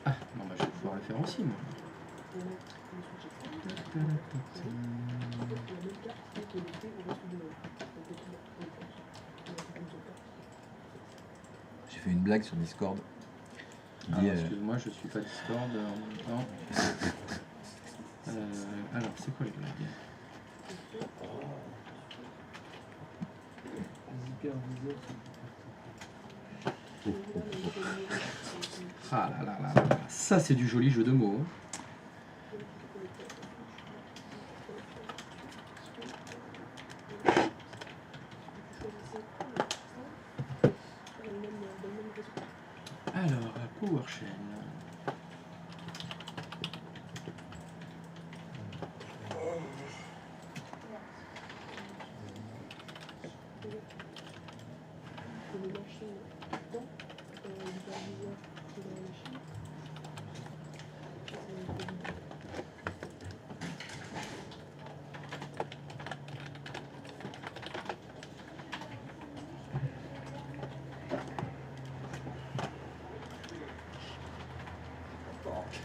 Ah, bon, bah, je vais pouvoir le faire aussi, moi. J'ai fait une blague sur Discord. Qui dit, Alors, excuse-moi, je suis pas Discord en même temps. Alors, c'est quoi les blagues? Hyperviseur. Ah là là là là. Ça, c'est du joli jeu de mots. Hein. Alors, PowerShell.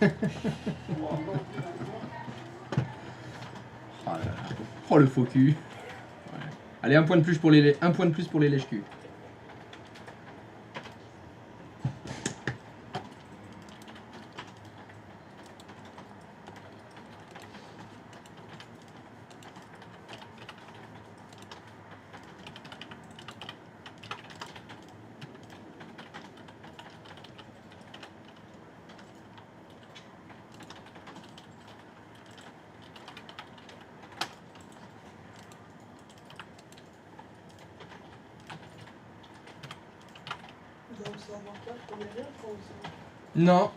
Oh, là là. Oh, le faux cul. Ouais. Allez, un point de plus pour les lèche-culs. Non.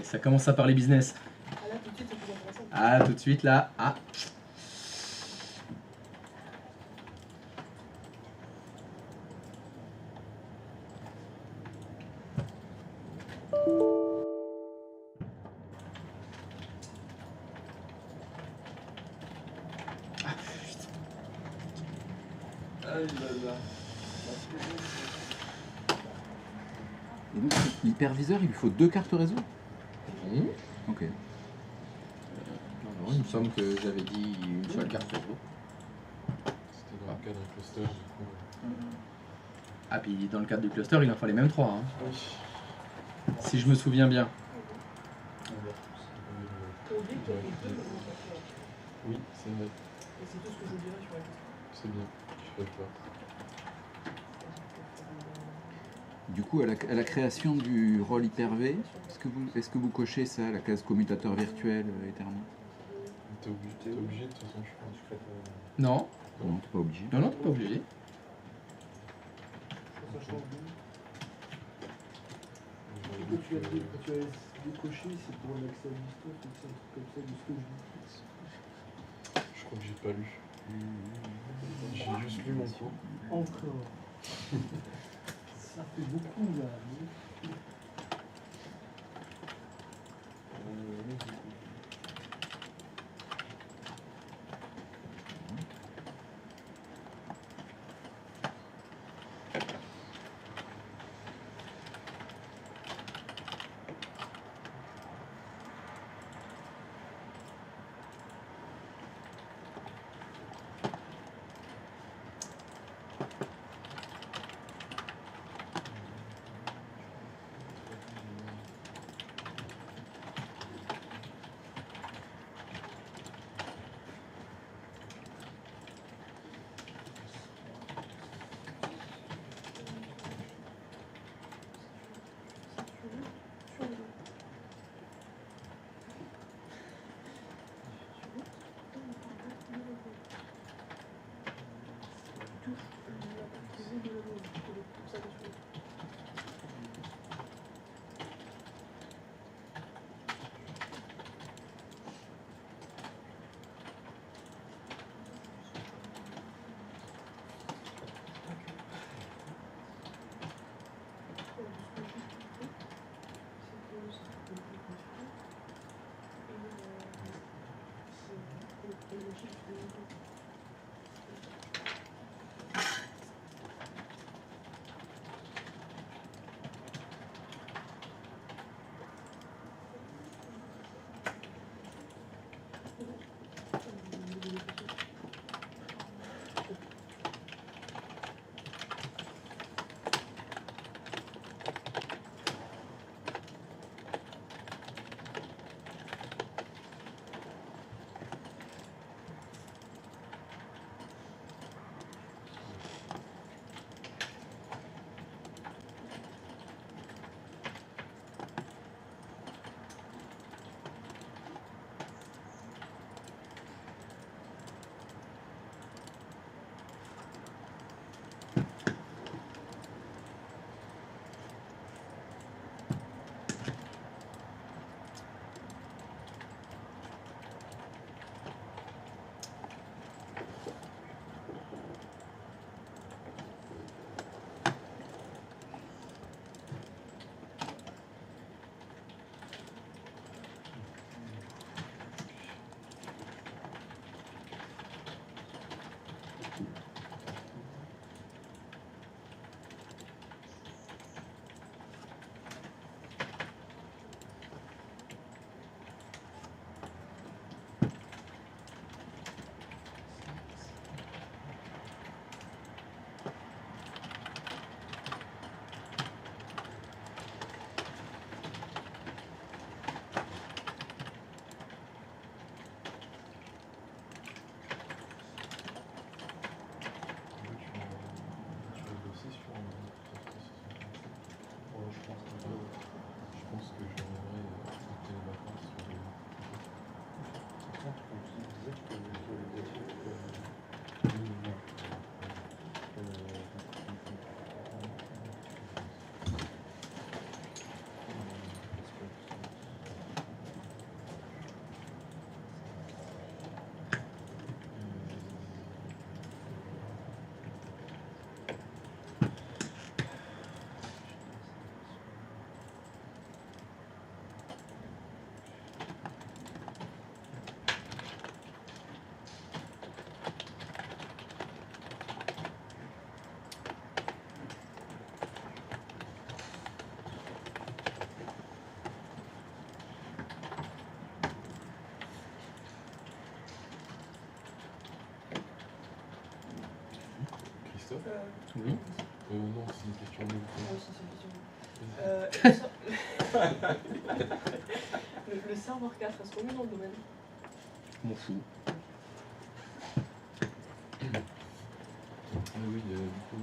Ça commence à parler business. Ah là, tout de suite, c'est plus intéressant. Ah, tout de suite là. Ah. Et donc, l'hyperviseur, il lui faut 2 cartes réseau? Non, Ok. non, il me semble que j'avais dit une seule carte réseau. C'était dans le cadre cluster, du coup. Ah, puis dans le cadre du cluster, il en fallait même 3. Hein, Oui. si je me souviens bien. T'as oublié qu'il y avait deux dans le classeur. Oui, c'est vrai. Et c'est tout ce que je dirais sur la question. C'est bien. Je fais pas. Du coup, à la création du rôle Hyper-V, est-ce que vous cochez ça, la case commutateur virtuel Ethernet? T'es obligé de toute façon, je pense. Non, Non, t'es pas obligé. non, t'es pas obligé. Ça change d'où? Quand tu as décoché, c'est pour un accès à distance ou c'est un truc comme ça de ce que je dis. Je crois que j'ai pas lu. J'ai juste lu mon cours. Encore. Ça fait beaucoup là. Oui. Non, c'est une question de... Le serveur 4, est-ce qu'on est dans le domaine? Je m'en fous. Oui, du coup,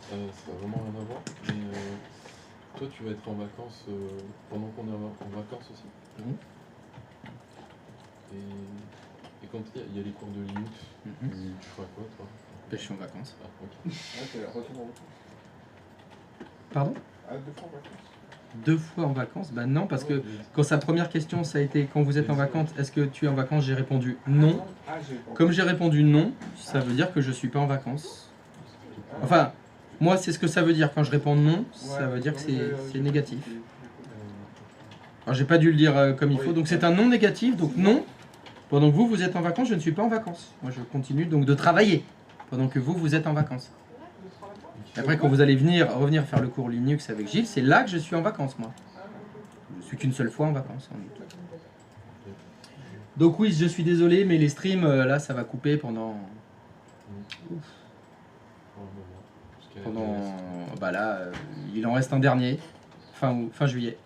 ça n'a vraiment rien à voir. Mais toi, tu vas être en vacances pendant qu'on est en vacances aussi. Mhm. Et quand il y a les cours de Linux, tu feras quoi, toi? Je suis en vacances. Ah, ok. Ah, t'es retour en vacances. Pardon? Ah, 2 fois en vacances. 2 fois en vacances? Bah non, parce que quand sa première question, ça a été quand vous êtes en vacances, est-ce que tu es en vacances? J'ai répondu non. Comme j'ai répondu non, ça veut dire que je suis pas en vacances. Enfin, moi, c'est ce que ça veut dire. Quand je réponds non, ça veut dire que c'est négatif. Alors, j'ai pas dû le dire comme il faut. Donc, c'est un non négatif. Donc, non. Pendant que vous êtes en vacances, je ne suis pas en vacances. Moi, je continue donc de travailler pendant que vous êtes en vacances. Et après, quand vous allez revenir faire le cours Linux avec Gilles, c'est là que je suis en vacances, moi. Je suis qu'une seule fois en vacances. Donc oui, je suis désolé, mais les streams, là, ça va couper pendant... Bah là, il en reste un dernier, fin juillet.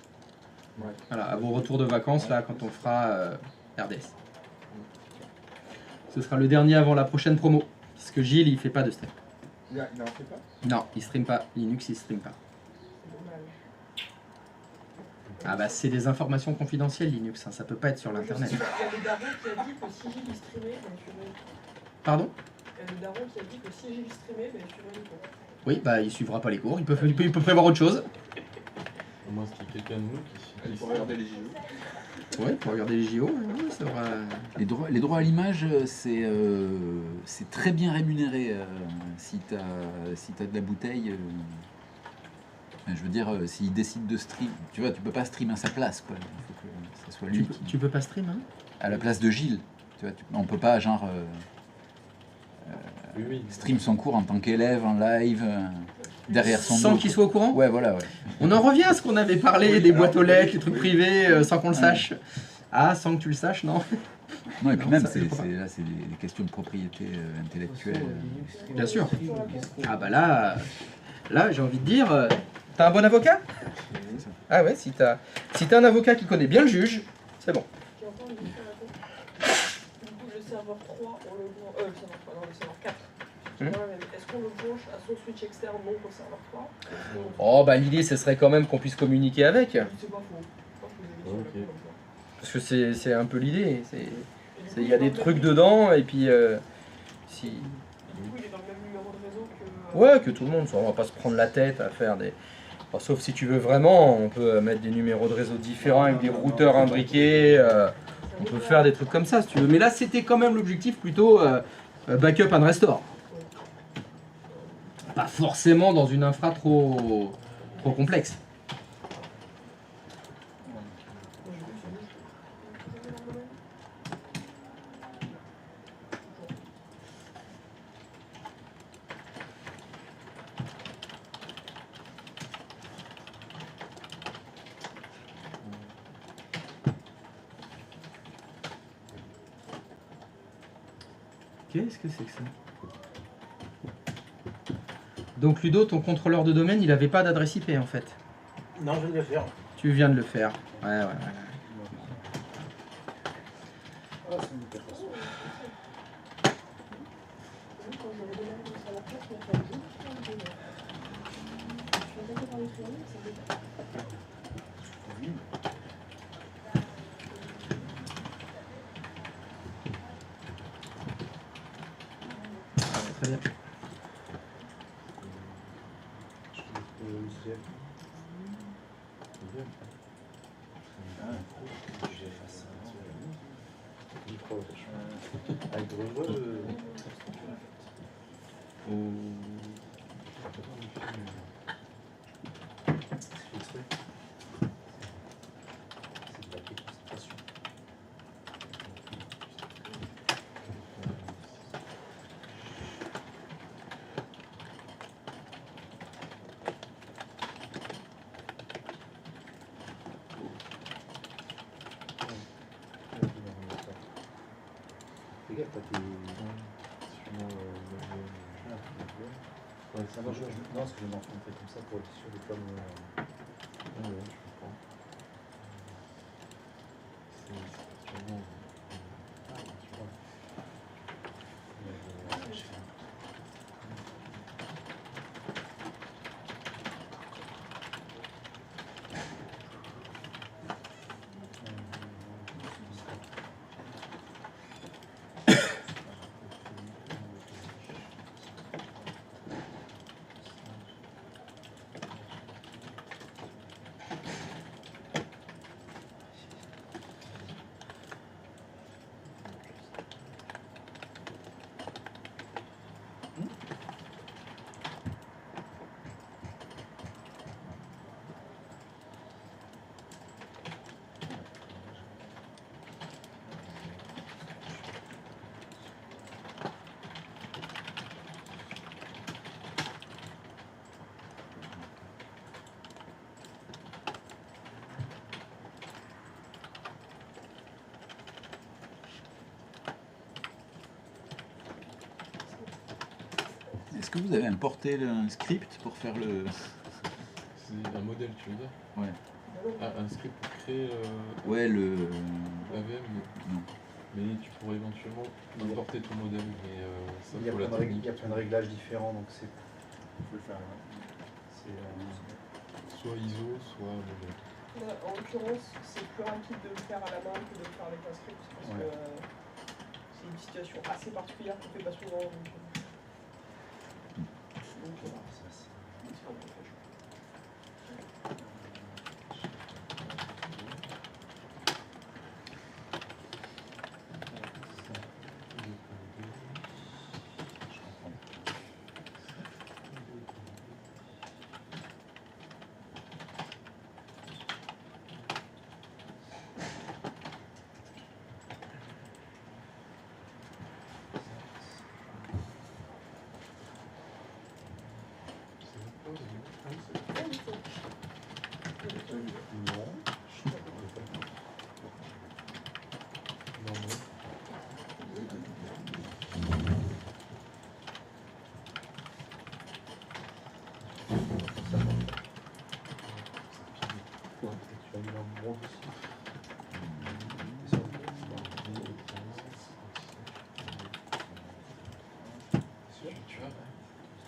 Ouais. Voilà, à vos retours de vacances, là, quand on fera RDS. Ce sera le dernier avant la prochaine promo. Parce que Gilles, il fait pas de stream. Il en fait pas? Non, il stream pas. Linux, il stream pas. Ah bah c'est des informations confidentielles Linux, hein, ça peut pas être sur l'internet. Il y a le daron qui a dit que si Gilles streamait, tu vas Pardon? Il y a le daron qui a dit que si Gilles streamait, tu vas le cours. Oui, bah il suivra pas les cours, il peut prévoir autre chose. Au moins, c'est quelqu'un de nous qui... Il faut regarder les JO. Oui, pour regarder les JO, ouais, ça aura... Les droits à l'image, c'est très bien rémunéré si tu as de la bouteille. Je veux dire, s'il décide de stream, tu vois, tu peux pas stream à sa place, quoi. Il faut que ça soit lui Tu peux pas stream, hein? à la place de Gilles. Tu vois, on peut pas, genre, stream son cours en tant qu'élève, en live, derrière son Sans dos, qu'il quoi. soit au courant? Ouais, voilà, ouais. On en revient à ce qu'on avait parlé, des boîtes aux lettres, les trucs privés, sans qu'on le sache. Ah, sans que tu le saches, non? Non, et puis Non, même, ça, c'est je crois pas. là, c'est des questions de propriété intellectuelle. Bien sûr. Ah bah là j'ai envie de dire, t'as un bon avocat? Ah ouais, si t'as un avocat qui connaît bien le juge, c'est bon. Qui entend une différence. Du coup, le serveur 3, on le branche. Le serveur 3, non, le serveur 4. Est-ce qu'on le branche à son switch externe, non au serveur 3? Oh bah l'idée ce serait quand même qu'on puisse communiquer avec. C'est pas faux. Je pense que vous avez mis sur le Ok. comme ça. Parce que c'est un peu l'idée. Il y a des trucs dedans et puis si... Du coup, il est dans le même numéro de réseau que. Ouais, que tout le monde, on va pas se prendre la tête à faire des... Enfin, sauf si tu veux vraiment, on peut mettre des numéros de réseau différents avec des routeurs imbriqués, on peut faire des trucs comme ça si tu veux. Mais là c'était quand même l'objectif plutôt backup and restore. Pas forcément dans une infra trop complexe. Qu'est-ce que c'est que ça? Donc Ludo, ton contrôleur de domaine, il avait pas d'adresse IP en fait. Non, je viens de le faire. Tu viens de le faire. Ouais. Ah, c'est une hyperfaçon. Quand j'avais démarré le serveur 4, je m'ai fait un jeu. Je suis attaqué par les triangles, ça fait pas. Très bien. Avec Revoil, c'est de la concentration. Fais gaffe, t'as tes... Ça marche, non, parce que je vais m'en faire comme ça pour être sûr de pas me... Ouais, je comprends. C'est sûrement... Est-ce que vous avez importé un script pour faire le... C'est un modèle, tu veux dire? Ouais. Ah, un script pour créer Ouais, le... AVM, Non. mais tu pourrais éventuellement importer ton modèle, mais ça Il y a faut plein la de technique. réglages différents, donc c'est. On peut le faire. c'est, Soit ISO, soit modèle. Là, en l'occurrence, c'est plus rapide de le faire à la main que de le faire avec un script parce Ouais. que c'est une situation assez particulière qu'on fait pas souvent. Donc voilà. C'est pas bon, Tu as mis un gros dessus. Tu vois?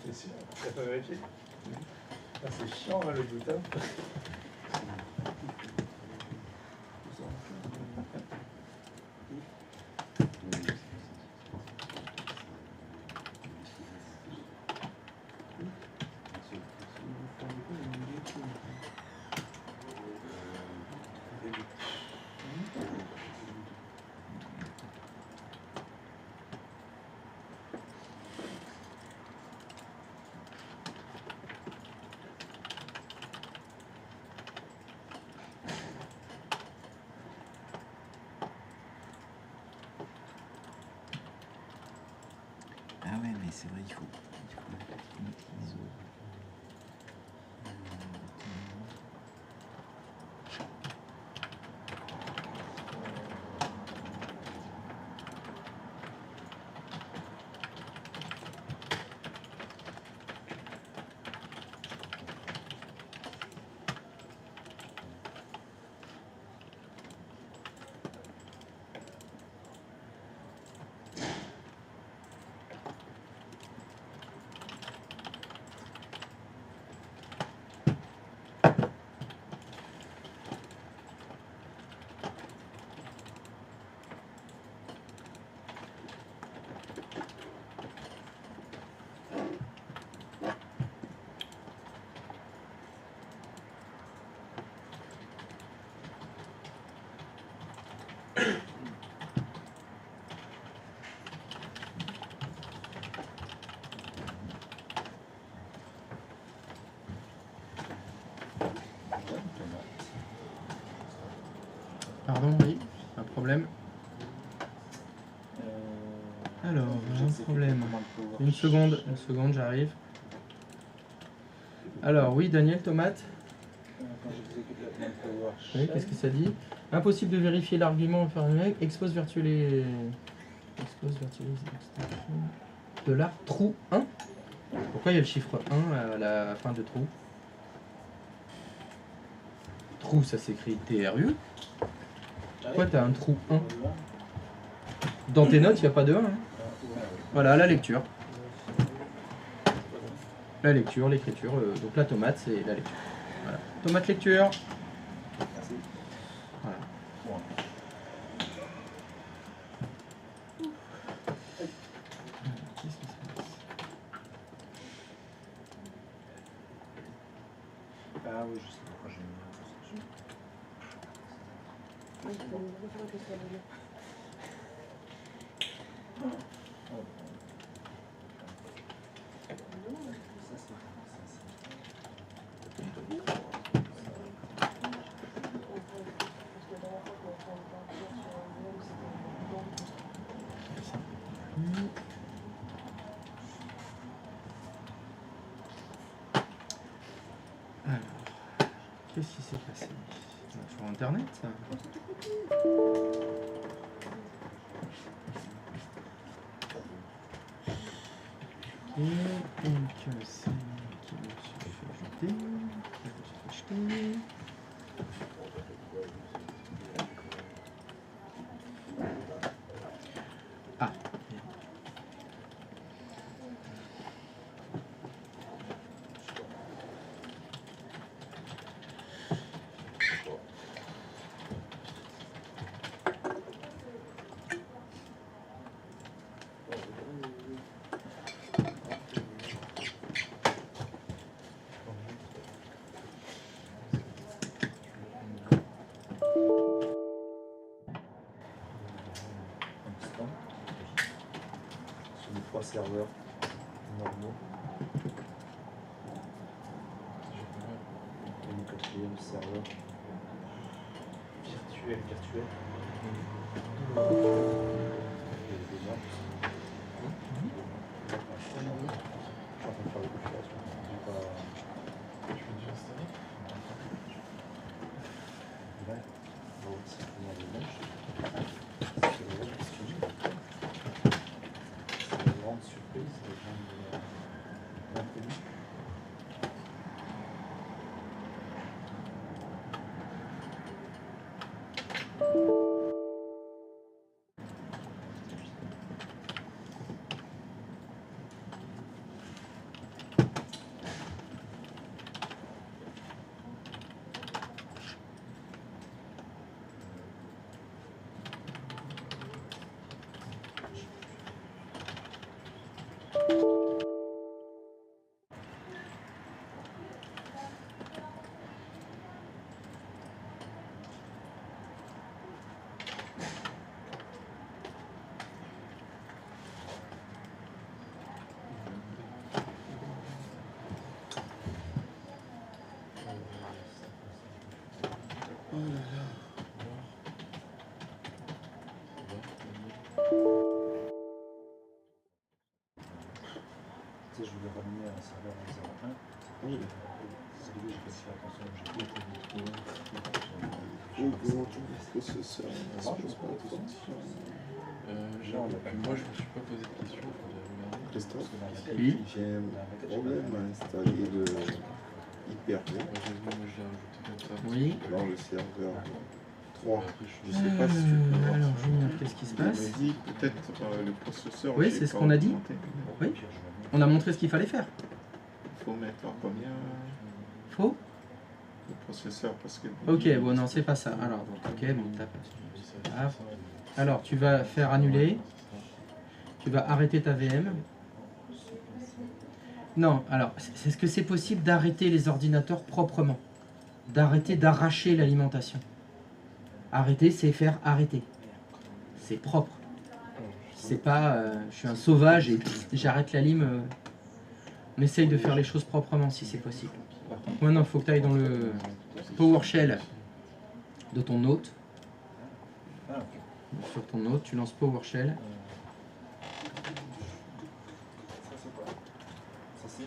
T'es sûr? T'as pas vérifié? Ah, c'est chiant hein, le bouton. Ah ouais, mais c'est vrai, il faut mettre l'ISO. Pardon, oui, un problème. Alors, un problème. Une seconde, j'arrive. Alors, oui, Daniel, tomate. Quand j'exécute la commande PowerShell. Oui, qu'est-ce que ça dit? Impossible de vérifier l'argument faire un mec. Expose virtualiser de l'art trou 1. Pourquoi il y a le chiffre 1 à la fin de trou? Trou, ça s'écrit TRU. Pourquoi t'as un trou 1? Dans tes notes, il n'y a pas de 1. Hein. Voilà, la lecture. La lecture, l'écriture. Donc la tomate, c'est la lecture. Voilà. Tomate lecture. Voilà. Qu'est-ce qui se passe? Ah oui, je sais pourquoi j'ai mis un. Alors, qu'est-ce qui s'est passé? Sur internet ça? Et donc, c'est qui me suis fait ajouter. Qui me suis fait acheter. Ah. Sur les 3 serveurs normaux. Et le 4e serveur virtuel. Et déjà, je suis en train de faire la configuration. Tu veux déjà installer? Là, on va voir si on a les mèches. C'est le Web Studio. C'est une grande surprise, c'est une grande inconnue. Tu sais, je voulais ramener un serveur en 0.1. Oui. C'est lui, j'ai pas fait attention, j'ai tout été trouvé. Comment tu dis que ce ça se pose pas la question. Moi, je me suis pas posé de questions, il faudrait regarder. Christophe, Oui. j'ai un problème à installer le Hyper-V Moi, j'ai rajouté comme ça. Oui. dans le serveur 3. Après, Je sais pas si tu peux voir Alors, ça. Julien, qu'est-ce qui se Il me passe? dit peut-être le processeur. Oui, j'ai c'est ce pas qu'on a dit. augmenté. Oui. On a montré ce qu'il fallait faire. Il faut mettre à combien Faux? le processeur parce que. Ok, bon, non, c'est pas ça. Alors, donc, ok, donc tape. Ah. Alors, tu vas faire annuler. Tu vas arrêter ta VM. Non, alors, est-ce que c'est possible d'arrêter les ordinateurs proprement? D'arrêter d'arracher l'alimentation? Arrêter, c'est faire arrêter. C'est propre. C'est pas je suis un sauvage et j'arrête la lime. On essaye de faire les choses proprement si c'est possible. Maintenant, il faut que tu ailles dans le PowerShell de ton hôte. Sur ton hôte, tu lances PowerShell. Ça, c'est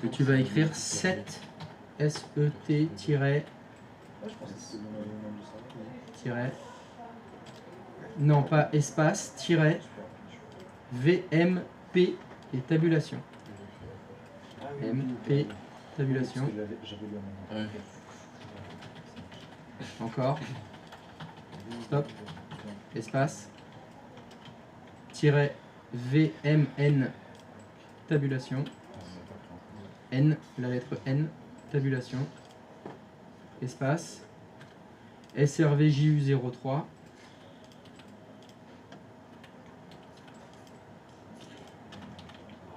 Et tu vas écrire 7 SET non pas espace VMP et tabulation. MP tabulation. Ouais. Encore. Stop. Espace. VMN tabulation. N, la lettre N, tabulation. Espace. SRVJU03.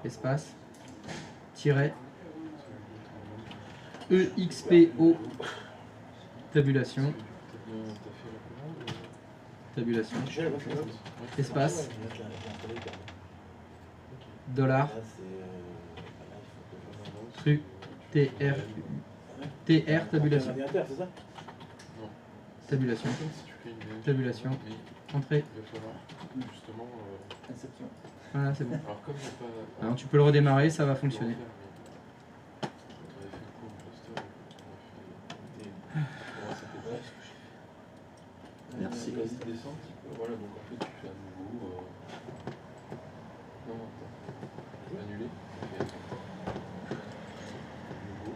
Espace. Tiret. EXPO. Tabulation. Tabulation. Espace. Dollar. Tru. TR. TR. Tabulation. Tabulation. Tabulation. Entrée. Il va falloir justement. Voilà, c'est bon. Alors, comme il n'y a pas. Alors, tu peux le redémarrer, ça va fonctionner. Merci. ça un petit peu. Voilà, donc en fait, tu fais à nouveau. Non, attends. Annuler. Tu fais nouveau.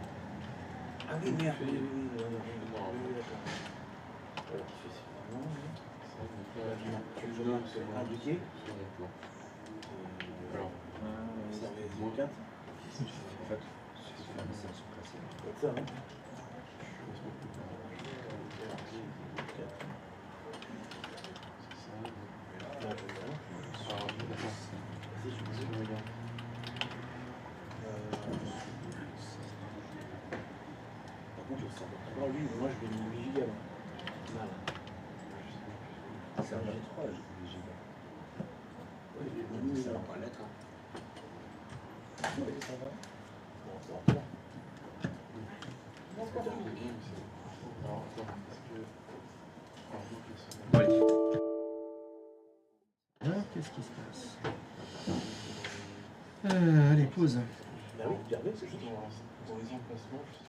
Ah oui, merde. Tu fais- Oui, Non, d'accord. Voilà, tu fais ça. Non, non. ça, donc là, Tu tu le notes marques indiqué. sur mon plan. Alors, Servez moi, 4. En fait, c'est faire un message classé. Comme ça, hein. Là, je vois. Si, je me regarde. Par contre, le serveur 3, lui, moi, je l'ai mis 8 gigas. Là, là. Serveur 3, j'ai 8 gigas. Oui, j'ai mis ça va pas l'être. Oui, ça va. Bon, ça va pas. Alors, attends, est-ce que. Alors, donc, Bon, allez. Alors, qu'est-ce qui se passe? Allez, pause. Bah oui, regardez, c'est juste. pour les emplacements, je sais